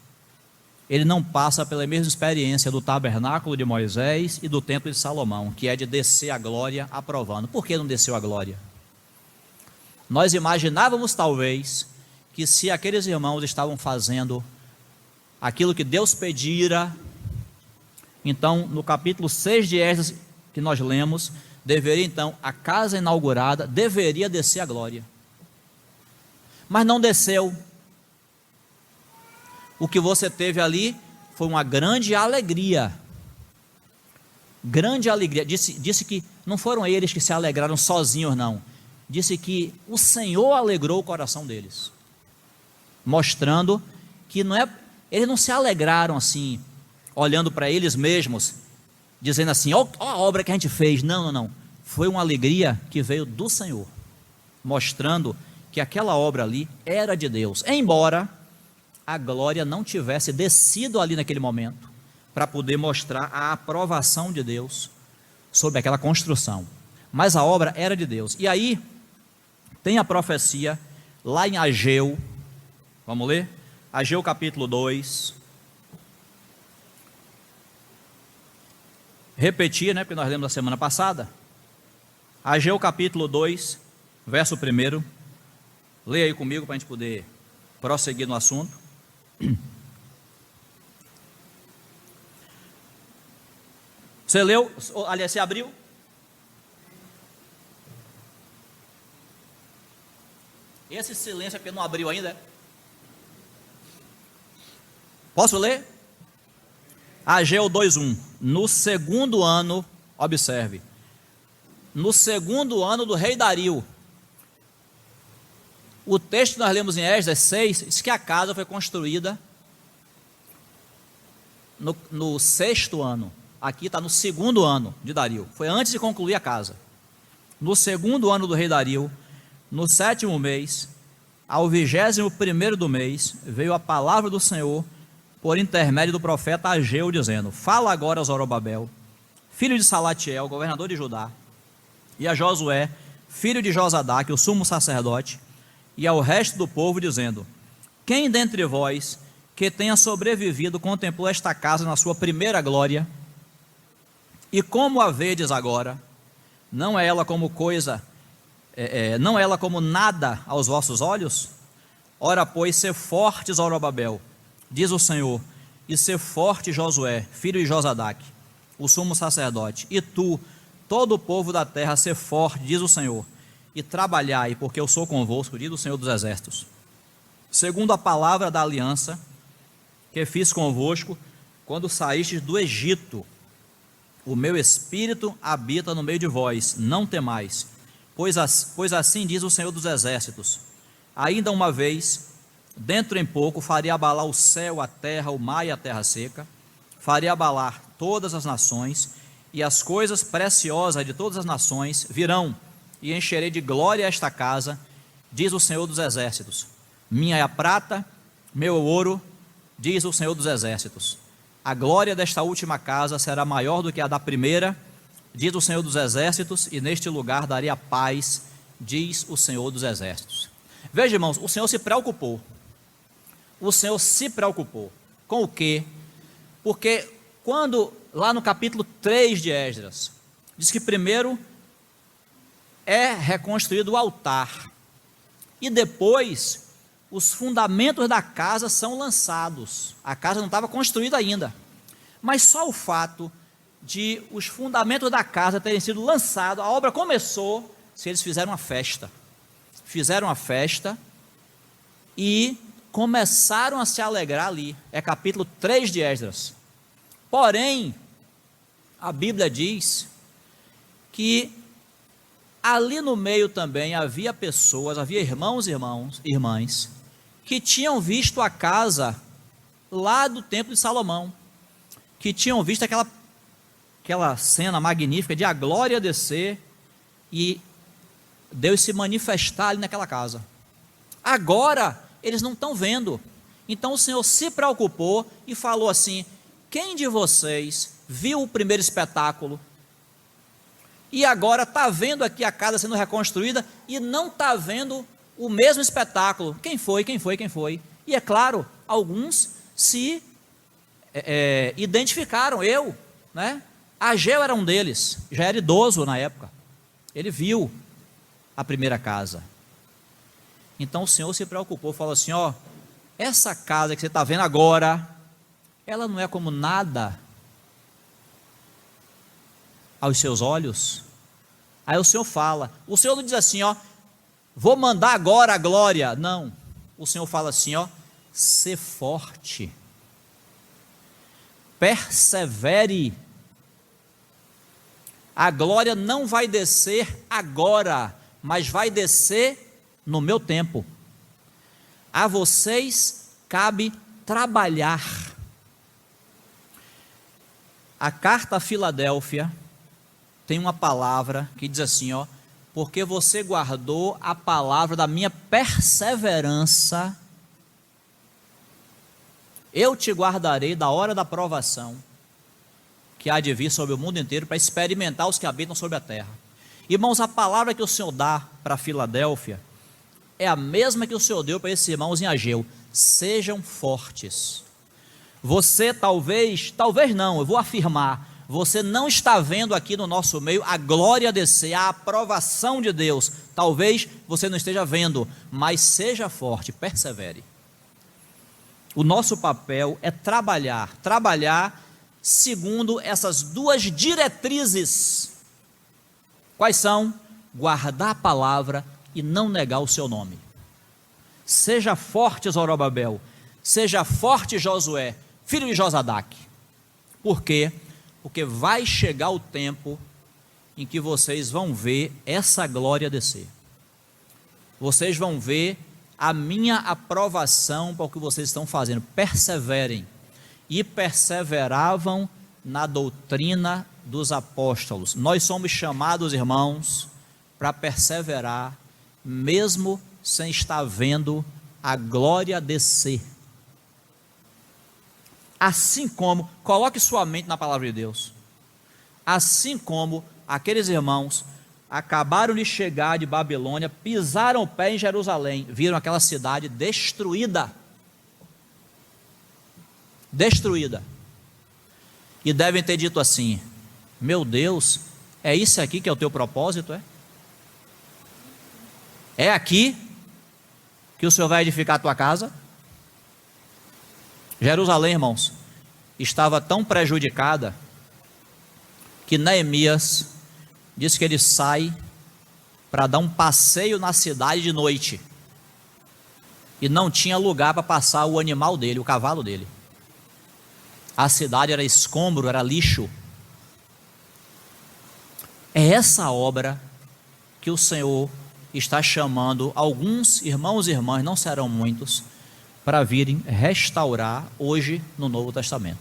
ele não passa pela mesma experiência do tabernáculo de Moisés e do templo de Salomão, que é de descer a glória aprovando. Por que não desceu a glória? Nós imaginávamos talvez que se aqueles irmãos estavam fazendo aquilo que Deus pedira, então no capítulo 6 de Esdras que nós lemos, deveria então a casa inaugurada, deveria descer a glória. Mas não desceu. O que você teve ali foi uma grande alegria. Grande alegria. Disse que não foram eles que se alegraram sozinhos, não. Disse que o Senhor alegrou o coração deles. Mostrando que eles não se alegraram assim, olhando para eles mesmos, dizendo assim: ó a obra que a gente fez. Não. Foi uma alegria que veio do Senhor, mostrando que aquela obra ali era de Deus, embora a glória não tivesse descido ali naquele momento, para poder mostrar a aprovação de Deus sobre aquela construção. Mas a obra era de Deus. E aí, tem a profecia lá em Ageu, vamos ler? Ageu capítulo 2. Repetir, né, porque nós lemos a semana passada. Ageu capítulo 2, verso 1. Leia aí comigo para a gente poder prosseguir no assunto. Você leu? Aliás, você abriu? Esse silêncio é porque não abriu ainda. Posso ler? Ageu 2:1. No segundo ano, observe, no segundo ano do rei Dario. O texto que nós lemos em Esdras 6 diz que a casa foi construída no sexto ano. Aqui está no segundo ano de Dario. Foi antes de concluir a casa. No segundo ano do rei Dario, no sétimo mês, ao 21º do mês, veio a palavra do Senhor por intermédio do profeta Ageu, dizendo: fala agora a Zorobabel, filho de Salatiel, governador de Judá, e a Josué, filho de Josadaque, o sumo sacerdote, e ao resto do povo, dizendo: quem dentre vós que tenha sobrevivido contemplou esta casa na sua primeira glória? E como a vedes agora? Não é ela como coisa, não é ela como nada aos vossos olhos? Ora, pois, ser forte, Zorobabel, diz o Senhor, e ser forte, Josué, filho de Josadaque, o sumo sacerdote, e tu, todo o povo da terra, ser forte, diz o Senhor, e trabalhai, porque eu sou convosco, diz o Senhor dos Exércitos, segundo a palavra da aliança que fiz convosco quando saístes do Egito. O meu espírito habita no meio de vós, não temais, Pois assim diz o Senhor dos Exércitos: ainda uma vez, dentro em pouco, farei abalar o céu, a terra, o mar e a terra seca, farei abalar todas as nações, e as coisas preciosas de todas as nações virão, e encherei de glória esta casa, diz o Senhor dos Exércitos. Minha é a prata, meu é o ouro, diz o Senhor dos Exércitos. A glória desta última casa será maior do que a da primeira, diz o Senhor dos Exércitos, e neste lugar darei a paz, diz o Senhor dos Exércitos. Veja, irmãos, o Senhor se preocupou. O Senhor se preocupou. Com o quê? Porque quando, lá no capítulo 3 de Esdras, diz que primeiro é reconstruído o altar, e depois os fundamentos da casa são lançados. A casa não estava construída ainda, mas só o fato de os fundamentos da casa terem sido lançados, a obra começou, se eles fizeram uma festa. Fizeram a festa e começaram a se alegrar ali. É capítulo 3 de Esdras. Porém, a Bíblia diz que ali no meio também havia pessoas, havia irmãos e irmãs, que tinham visto a casa lá do templo de Salomão, que tinham visto aquela cena magnífica de a glória descer e Deus se manifestar ali naquela casa. Agora eles não estão vendo. Então o Senhor se preocupou e falou assim: quem de vocês viu o primeiro espetáculo e agora está vendo aqui a casa sendo reconstruída e não está vendo o mesmo espetáculo? Quem foi? E é claro, alguns se identificaram. Eu, né? Ageu era um deles, já era idoso na época, ele viu a primeira casa. Então o Senhor se preocupou, falou assim: ó, essa casa que você está vendo agora, ela não é como nada aos seus olhos. Aí o Senhor fala, o Senhor não diz assim, ó, vou mandar agora a glória, não. O Senhor fala assim, ó, ser forte, persevere. A glória não vai descer agora, mas vai descer no meu tempo. A vocês cabe trabalhar. A carta a Filadélfia tem uma palavra que diz assim, ó, porque você guardou a palavra da minha perseverança, eu te guardarei da hora da provação, que há de vir sobre o mundo inteiro, para experimentar os que habitam sobre a terra. Irmãos, a palavra que o Senhor dá para Filadélfia é a mesma que o Senhor deu para esses irmãos em Ageu: sejam fortes. Você talvez não, eu vou afirmar, você não está vendo aqui no nosso meio a glória descer, a aprovação de Deus, talvez você não esteja vendo, mas seja forte, persevere. O nosso papel é trabalhar segundo essas duas diretrizes. Quais são? Guardar a palavra e não negar o seu nome. Seja forte, Zorobabel, seja forte, Josué, filho de Josadaque. Por quê? Porque vai chegar o tempo em que vocês vão ver essa glória descer. Vocês vão ver a minha aprovação para o que vocês estão fazendo. Perseverem. E perseveravam na doutrina dos apóstolos. Nós somos chamados, irmãos, para perseverar, mesmo sem estar vendo a glória descer. Assim como, coloque sua mente na palavra de Deus, assim como aqueles irmãos acabaram de chegar de Babilônia, pisaram o pé em Jerusalém, viram aquela cidade destruída, e devem ter dito assim: meu Deus, é isso aqui que é o teu propósito? É aqui que o Senhor vai edificar a tua casa? Jerusalém, irmãos, estava tão prejudicada que Neemias diz que ele sai para dar um passeio na cidade de noite e não tinha lugar para passar o animal dele, o cavalo dele. A cidade era escombro, era lixo. É essa obra que que o Senhor está chamando alguns irmãos e irmãs, não serão muitos, para virem restaurar hoje no Novo Testamento.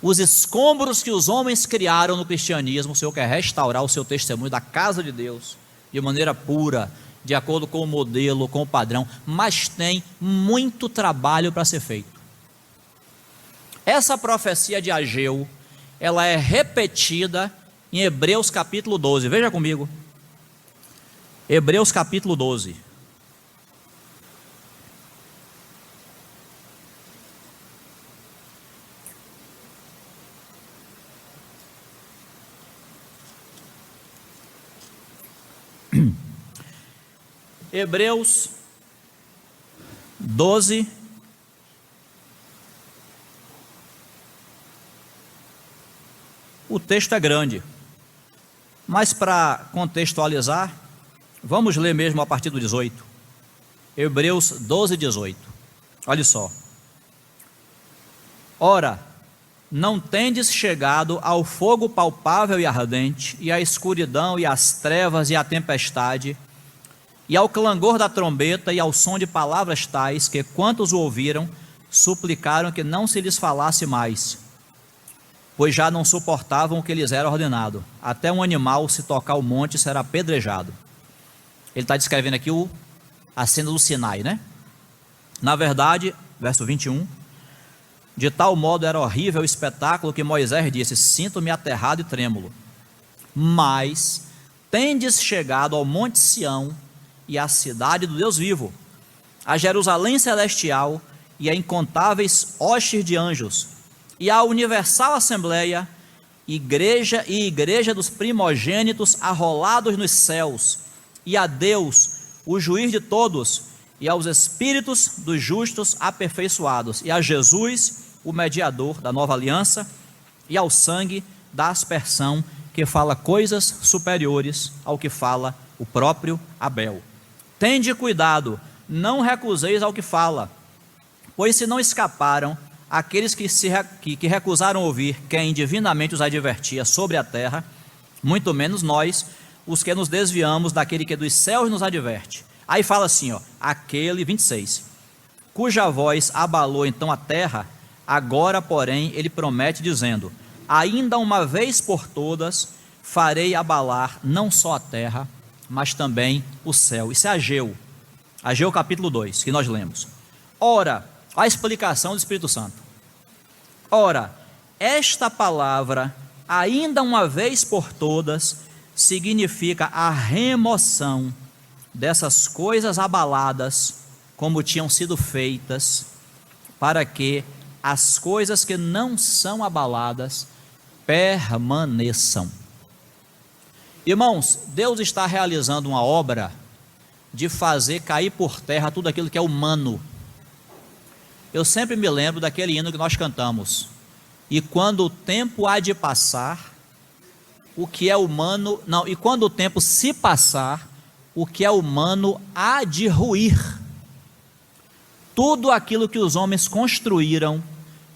Os escombros que os homens criaram no cristianismo, o Senhor quer restaurar o seu testemunho da casa de Deus, de maneira pura, de acordo com o modelo, com o padrão, mas tem muito trabalho para ser feito. Essa profecia de Ageu, ela é repetida em Hebreus capítulo 12, veja comigo, Hebreus capítulo 12, Hebreus 12, o texto é grande, mas para contextualizar, vamos ler mesmo a partir do 18, Hebreus 12, 18, olha só. Ora, não tendes chegado ao fogo palpável e ardente, e à escuridão, e às trevas, e à tempestade, e ao clangor da trombeta, e ao som de palavras tais, que quantos o ouviram, suplicaram que não se lhes falasse mais, pois já não suportavam o que lhes era ordenado. Até um animal, se tocar o monte, será apedrejado. Ele está descrevendo aqui a cena do Sinai, né? Na verdade, verso 21, de tal modo era horrível o espetáculo que Moisés disse: sinto-me aterrado e trêmulo. Mas tendes chegado ao monte Sião, e à cidade do Deus vivo, a Jerusalém celestial, e a incontáveis hostes de anjos, e à universal assembleia, igreja dos primogênitos arrolados nos céus, e a Deus, o juiz de todos, e aos espíritos dos justos aperfeiçoados, e a Jesus, o mediador da nova aliança, e ao sangue da aspersão, que fala coisas superiores ao que fala o próprio Abel. Tende cuidado, não recuseis ao que fala, pois se não escaparam aqueles que recusaram ouvir quem divinamente os advertia sobre a terra, muito menos nós, os que nos desviamos daquele que dos céus nos adverte. Aí fala assim, aquele, 26, cuja voz abalou então a terra, agora porém ele promete dizendo: ainda uma vez por todas farei abalar não só a terra, mas também o céu. Isso é Ageu capítulo 2, que nós lemos. Ora, a explicação do Espírito Santo. Ora, esta palavra, ainda uma vez por todas, significa a remoção dessas coisas abaladas, como tinham sido feitas, para que as coisas que não são abaladas permaneçam. Irmãos, Deus está realizando uma obra de fazer cair por terra tudo aquilo que é humano. Eu sempre me lembro daquele hino que nós cantamos: e quando o tempo há de passar, o que é humano, não, e quando o tempo se passar, o que é humano há de ruir. Tudo aquilo que os homens construíram,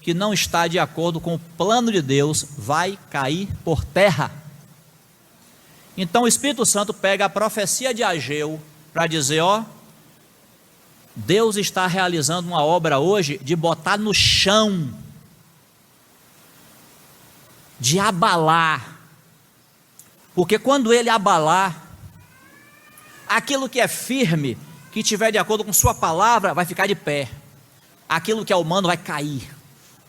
que não está de acordo com o plano de Deus, vai cair por terra. Então o Espírito Santo pega a profecia de Ageu para dizer: Deus está realizando uma obra hoje de botar no chão, de abalar, porque quando ele abalar, aquilo que é firme, que estiver de acordo com sua palavra, vai ficar de pé, aquilo que é humano vai cair,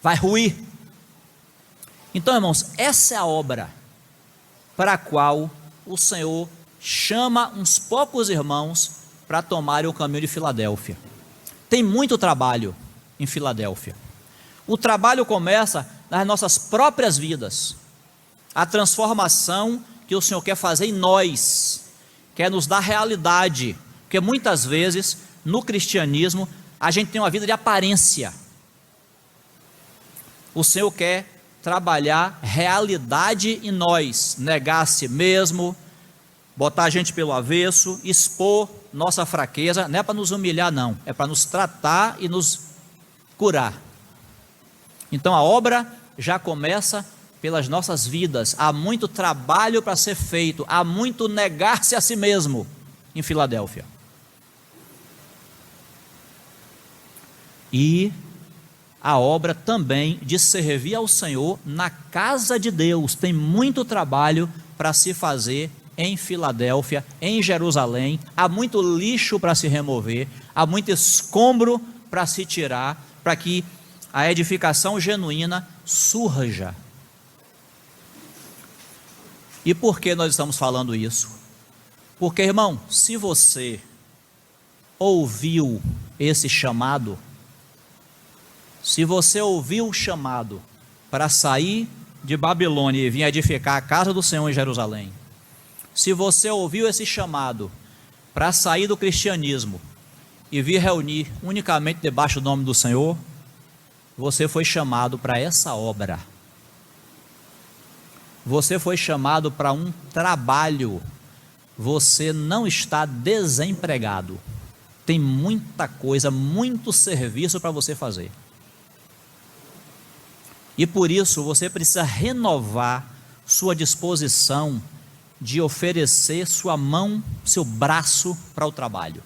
vai ruir. Então, irmãos, essa é a obra para a qual o Senhor chama uns poucos irmãos para tomarem o caminho de Filadélfia. Tem muito trabalho em Filadélfia. O trabalho começa nas nossas próprias vidas, a transformação que o Senhor quer fazer em nós, quer nos dar realidade, porque muitas vezes no cristianismo a gente tem uma vida de aparência. O Senhor quer trabalhar realidade em nós, negar a si mesmo, botar a gente pelo avesso, expor nossa fraqueza. Não é para nos humilhar, não, é para nos tratar e nos curar. Então a obra já começa pelas nossas vidas, há muito trabalho para ser feito, há muito negar-se a si mesmo em Filadélfia. E a obra também de servir ao Senhor na casa de Deus. Tem muito trabalho para se fazer em Filadélfia, em Jerusalém. Há muito lixo para se remover, há muito escombro para se tirar, para que a edificação genuína surja. E por que nós estamos falando isso? Porque, irmão, se você ouviu esse chamado, se você ouviu o chamado para sair de Babilônia e vir edificar a casa do Senhor em Jerusalém, se você ouviu esse chamado para sair do cristianismo e vir reunir unicamente debaixo do nome do Senhor, você foi chamado para essa obra. Você foi chamado para um trabalho. Você não está desempregado. Tem muita coisa, muito serviço para você fazer. E por isso você precisa renovar sua disposição de oferecer sua mão, seu braço para o trabalho.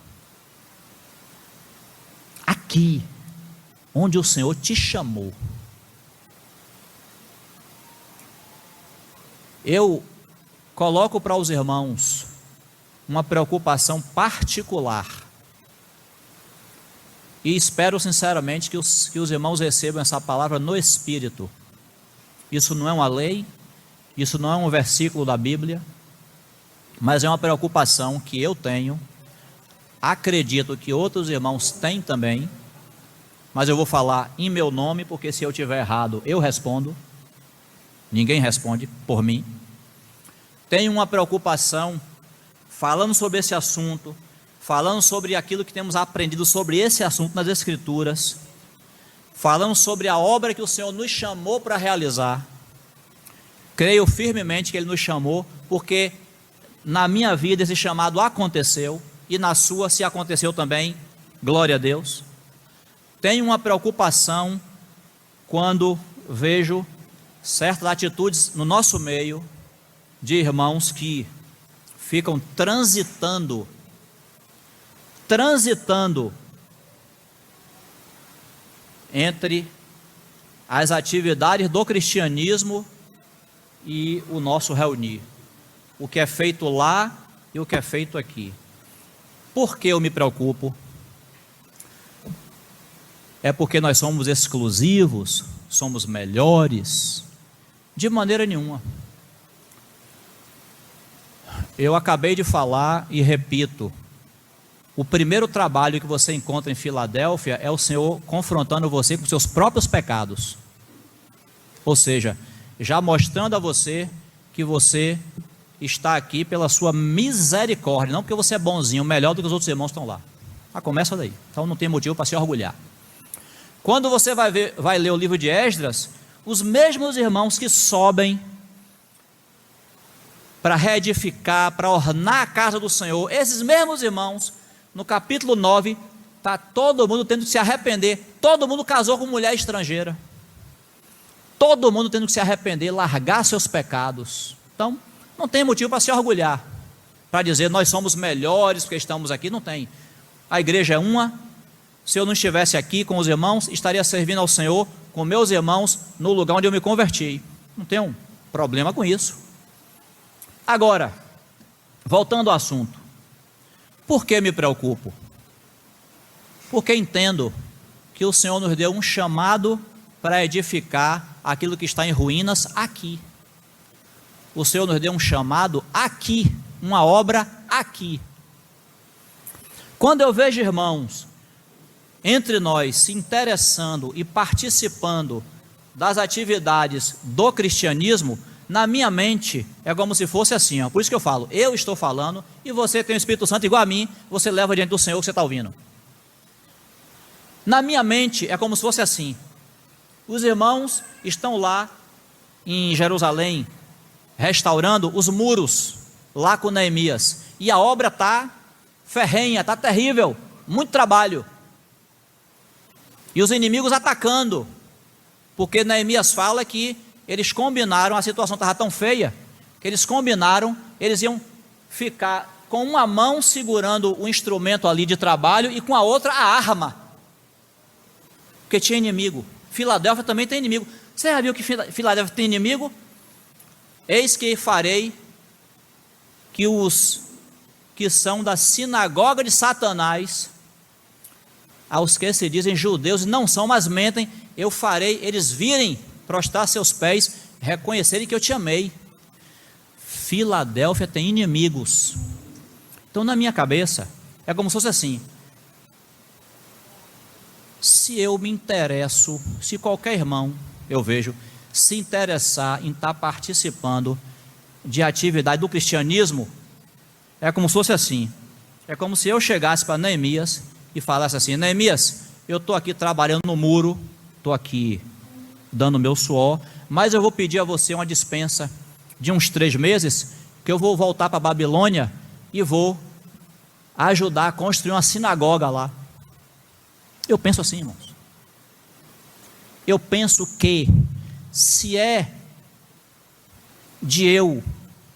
Aqui, onde o Senhor te chamou. Eu coloco para os irmãos uma preocupação particular e espero sinceramente que os irmãos recebam essa palavra no Espírito. Isso não é uma lei, isso não é um versículo da Bíblia, mas é uma preocupação que eu tenho, acredito que outros irmãos têm também, mas eu vou falar em meu nome, porque se eu tiver errado eu respondo, ninguém responde por mim. Tenho uma preocupação falando sobre esse assunto, falando sobre aquilo que temos aprendido sobre esse assunto nas Escrituras, falando sobre a obra que o Senhor nos chamou para realizar. Creio firmemente que Ele nos chamou, porque na minha vida esse chamado aconteceu, e na sua, se aconteceu também, glória a Deus. Tenho uma preocupação quando vejo certas atitudes no nosso meio, de irmãos que ficam transitando entre as atividades do cristianismo e o nosso reunir, o que é feito lá e o que é feito aqui. Por que eu me preocupo? É porque nós somos exclusivos, somos melhores? De maneira nenhuma. Eu acabei de falar e repito, o primeiro trabalho que você encontra em Filadélfia é o Senhor confrontando você com seus próprios pecados. Ou seja, já mostrando a você que você está aqui pela sua misericórdia, não porque você é bonzinho, melhor do que os outros irmãos estão lá. Começa daí. Então não tem motivo para se orgulhar. Quando você vai ler o livro de Esdras, os mesmos irmãos que sobem para reedificar, para ornar a casa do Senhor, esses mesmos irmãos, no capítulo 9, está todo mundo tendo que se arrepender. Todo mundo casou com mulher estrangeira. Todo mundo tendo que se arrepender, largar seus pecados. Então, não tem motivo para se orgulhar, para dizer nós somos melhores porque estamos aqui. Não tem. A igreja é uma. Se eu não estivesse aqui com os irmãos, estaria servindo ao Senhor com meus irmãos no lugar onde eu me converti. Não tenho problema com isso. Agora, voltando ao assunto, por que me preocupo? Porque entendo que o Senhor nos deu um chamado para edificar aquilo que está em ruínas aqui. O Senhor nos deu um chamado aqui, uma obra aqui. Quando eu vejo irmãos entre nós se interessando e participando das atividades do cristianismo, na minha mente é como se fosse assim, ó. Por isso que eu falo, eu estou falando e você tem o Espírito Santo igual a mim, você leva diante do Senhor o que você está ouvindo. Na minha mente é como se fosse assim, os irmãos estão lá em Jerusalém, restaurando os muros, lá com Neemias, e a obra está ferrenha, está terrível, muito trabalho, e os inimigos atacando, porque Neemias fala que eles combinaram, a situação estava tão feia, que eles combinaram, eles iam ficar com uma mão segurando o instrumento ali de trabalho e com a outra a arma, porque tinha inimigo. Filadélfia também tem inimigo. Você já viu que Filadélfia tem inimigo? Eis que farei que os que são da sinagoga de Satanás, aos que se dizem judeus e não são, mas mentem, eu farei eles virem prostrar seus pés, reconhecerem que eu te amei. Filadélfia tem inimigos. Então, na minha cabeça, é como se fosse assim: se eu me interesso, se qualquer irmão, eu vejo, se interessar em estar participando de atividade do cristianismo, é como se fosse assim, é como se eu chegasse para Neemias e falasse assim: Neemias, eu estou aqui trabalhando no muro, estou aqui dando meu suor, mas eu vou pedir a você uma dispensa de uns 3 meses, que eu vou voltar para a Babilônia e vou ajudar a construir uma sinagoga lá. Eu penso assim, irmãos. Eu penso que se é de eu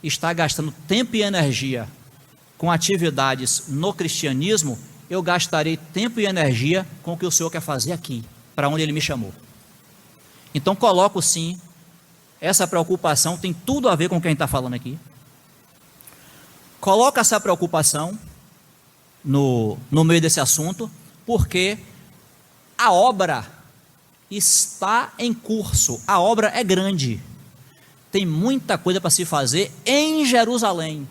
estar gastando tempo e energia com atividades no cristianismo, eu gastarei tempo e energia com o que o Senhor quer fazer aqui, para onde Ele me chamou. Então coloco sim, essa preocupação tem tudo a ver com quem está falando aqui. Coloca essa preocupação no meio desse assunto, porque a obra está em curso, a obra é grande, tem muita coisa para se fazer em Jerusalém.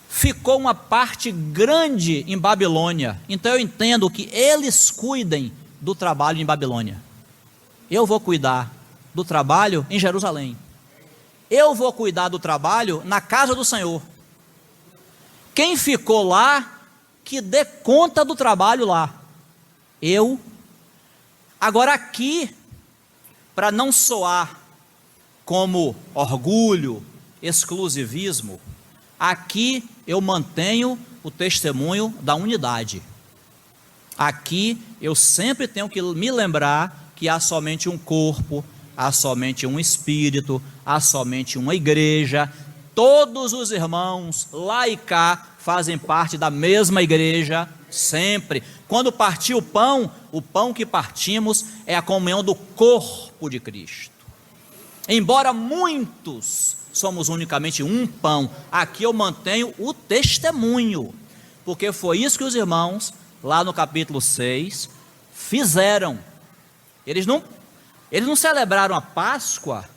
Ficou uma parte grande em Babilônia, então eu entendo que eles cuidem do trabalho em Babilônia. Eu vou cuidar do trabalho em Jerusalém. Eu vou cuidar do trabalho na casa do Senhor. Quem ficou lá, que dê conta do trabalho lá. Eu. Agora aqui, para não soar como orgulho, exclusivismo, aqui eu mantenho o testemunho da unidade. Aqui eu sempre tenho que me lembrar que há somente um corpo, há somente um espírito, há somente uma igreja. Todos os irmãos lá e cá fazem parte da mesma igreja, sempre. Quando partir o pão que partimos é a comunhão do corpo de Cristo. Embora muitos, somos unicamente um pão, aqui eu mantenho o testemunho, porque foi isso que os irmãos, lá no capítulo 6, fizeram. Eles não celebraram a Páscoa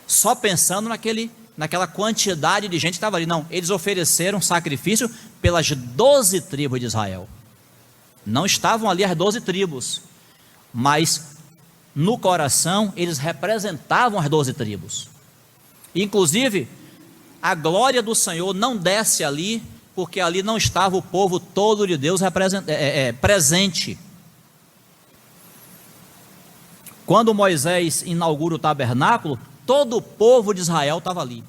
só pensando naquela quantidade de gente que estava ali, não, eles ofereceram sacrifício pelas 12 tribos de Israel. Não estavam ali as 12 tribos, mas no coração eles representavam as 12 tribos. Inclusive, a glória do Senhor não desce ali, porque ali não estava o povo todo de Deus presente. Quando Moisés inaugura o tabernáculo, todo o povo de Israel estava ali.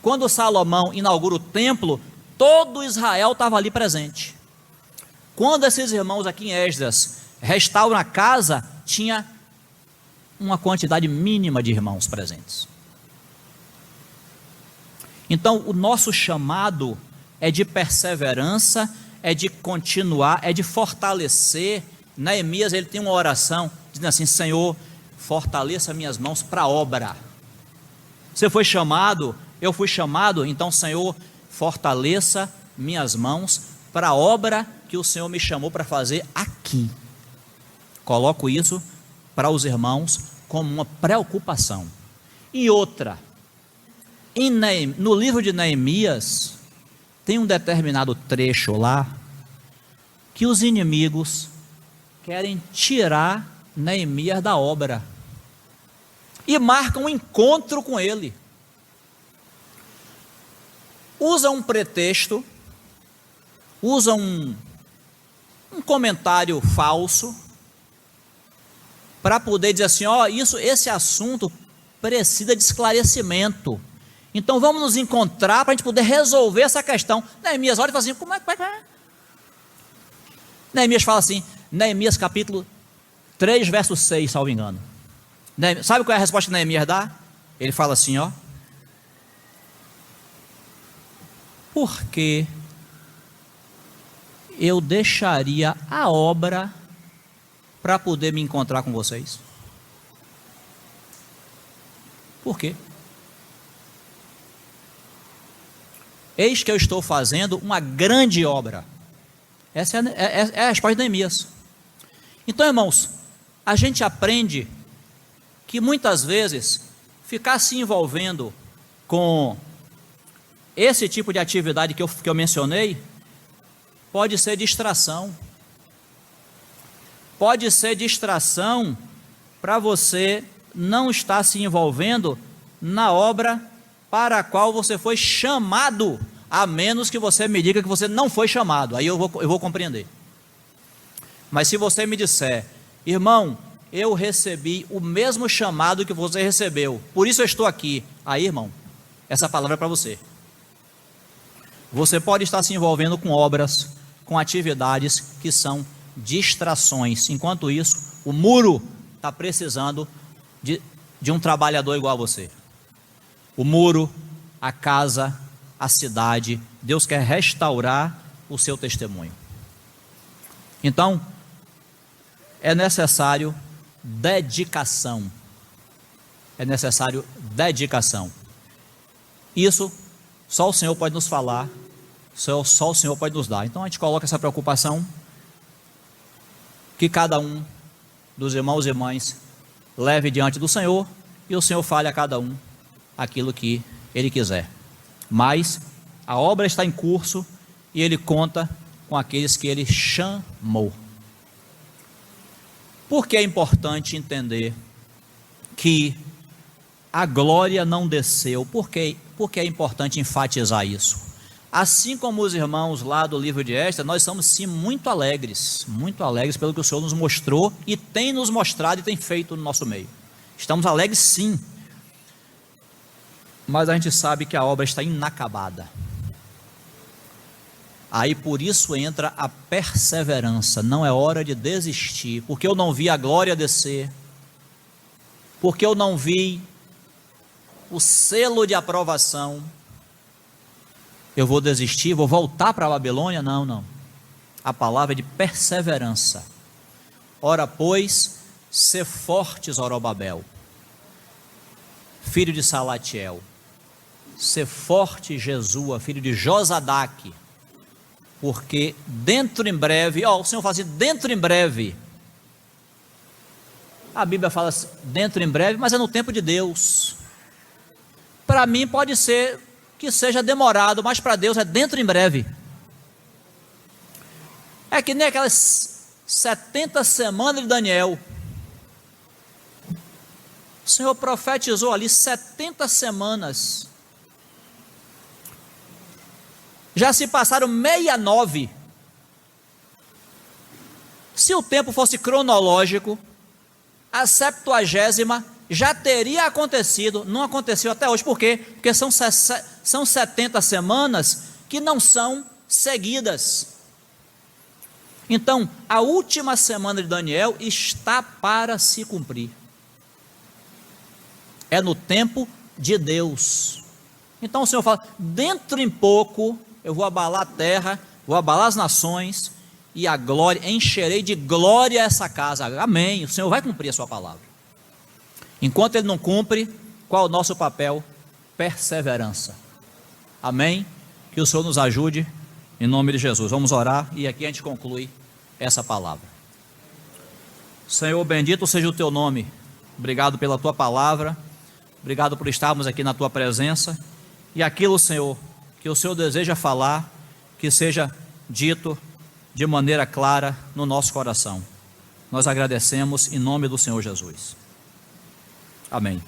Quando Salomão inaugura o templo, todo Israel estava ali presente. Quando esses irmãos aqui em Esdras restauram a casa, tinha uma quantidade mínima de irmãos presentes. Então, o nosso chamado é de perseverança, é de continuar, é de fortalecer. Neemias, ele tem uma oração, dizendo assim: Senhor, fortaleça minhas mãos para a obra. Você foi chamado, eu fui chamado, então Senhor, fortaleça minhas mãos para a obra que o Senhor me chamou para fazer aqui. Coloco isso para os irmãos como uma preocupação. E outra, no livro de Neemias, tem um determinado trecho lá, que os inimigos querem tirar Neemias da obra, e marcam um encontro com ele. Usam um pretexto, usam um comentário falso, para poder dizer assim: ó, esse assunto precisa de esclarecimento, então vamos nos encontrar para a gente poder resolver essa questão. Neemias olha e fala assim: como é que vai? Neemias fala assim, Neemias capítulo 3, verso 6, salvo engano. Sabe qual é a resposta que Neemias dá? Ele fala assim, ó: por que eu deixaria a obra para poder me encontrar com vocês? Por quê? Eis que eu estou fazendo uma grande obra. Essa é a resposta de Neemias. Então, irmãos, a gente aprende que muitas vezes ficar se envolvendo com esse tipo de atividade que eu mencionei pode ser distração. Pode ser distração para você não estar se envolvendo na obra para a qual você foi chamado, a menos que você me diga que você não foi chamado, aí eu vou compreender. Mas se você me disser: irmão, eu recebi o mesmo chamado que você recebeu, por isso eu estou aqui, aí, irmão, essa palavra é para você. Você pode estar se envolvendo com obras, com atividades que são distrações. Enquanto isso, o muro está precisando de um trabalhador igual a você. O muro, a casa, a cidade, Deus quer restaurar o seu testemunho. Então, é necessário dedicação. É necessário dedicação. Isso só o Senhor pode nos falar, só o Senhor pode nos dar. Então a gente coloca essa preocupação, que cada um dos irmãos e irmãs leve diante do Senhor, e o Senhor fale a cada um aquilo que Ele quiser. Mas a obra está em curso e Ele conta com aqueles que Ele chamou. Por que é importante entender que a glória não desceu? Por que é importante enfatizar isso? Assim como os irmãos lá do livro de Esdras, nós somos sim muito alegres pelo que o Senhor nos mostrou e tem nos mostrado e tem feito no nosso meio. Estamos alegres sim, mas a gente sabe que a obra está inacabada. Aí por isso entra a perseverança. Não é hora de desistir, porque eu não vi a glória descer, porque eu não vi o selo de aprovação, eu vou desistir, vou voltar para a Babilônia? Não. A palavra é de perseverança. Ora, pois, sê forte, Zorobabel, filho de Salatiel, sê forte, Jesua, filho de Josadaque, porque dentro em breve, o Senhor fala assim, dentro em breve. A Bíblia fala assim, dentro em breve, mas é no tempo de Deus. Para mim pode ser que seja demorado, mas para Deus é dentro em breve. É que nem aquelas 70 semanas de Daniel. O Senhor profetizou ali 70 semanas. Já se passaram 69. Se o tempo fosse cronológico, a 70ª já teria acontecido, não aconteceu até hoje. Por quê? Porque são 70 semanas que não são seguidas. Então, a última semana de Daniel está para se cumprir. É no tempo de Deus. Então o Senhor fala, dentro em pouco, eu vou abalar a terra, vou abalar as nações, e a glória, encherei de glória essa casa. Amém. O Senhor vai cumprir a sua palavra. Enquanto Ele não cumpre, qual é o nosso papel? Perseverança. Amém? Que o Senhor nos ajude, em nome de Jesus. Vamos orar, e aqui a gente conclui essa palavra. Senhor, bendito seja o Teu nome. Obrigado pela Tua palavra. Obrigado por estarmos aqui na Tua presença. E aquilo, Senhor, que o Senhor deseja falar, que seja dito de maneira clara no nosso coração. Nós agradecemos em nome do Senhor Jesus. Amém.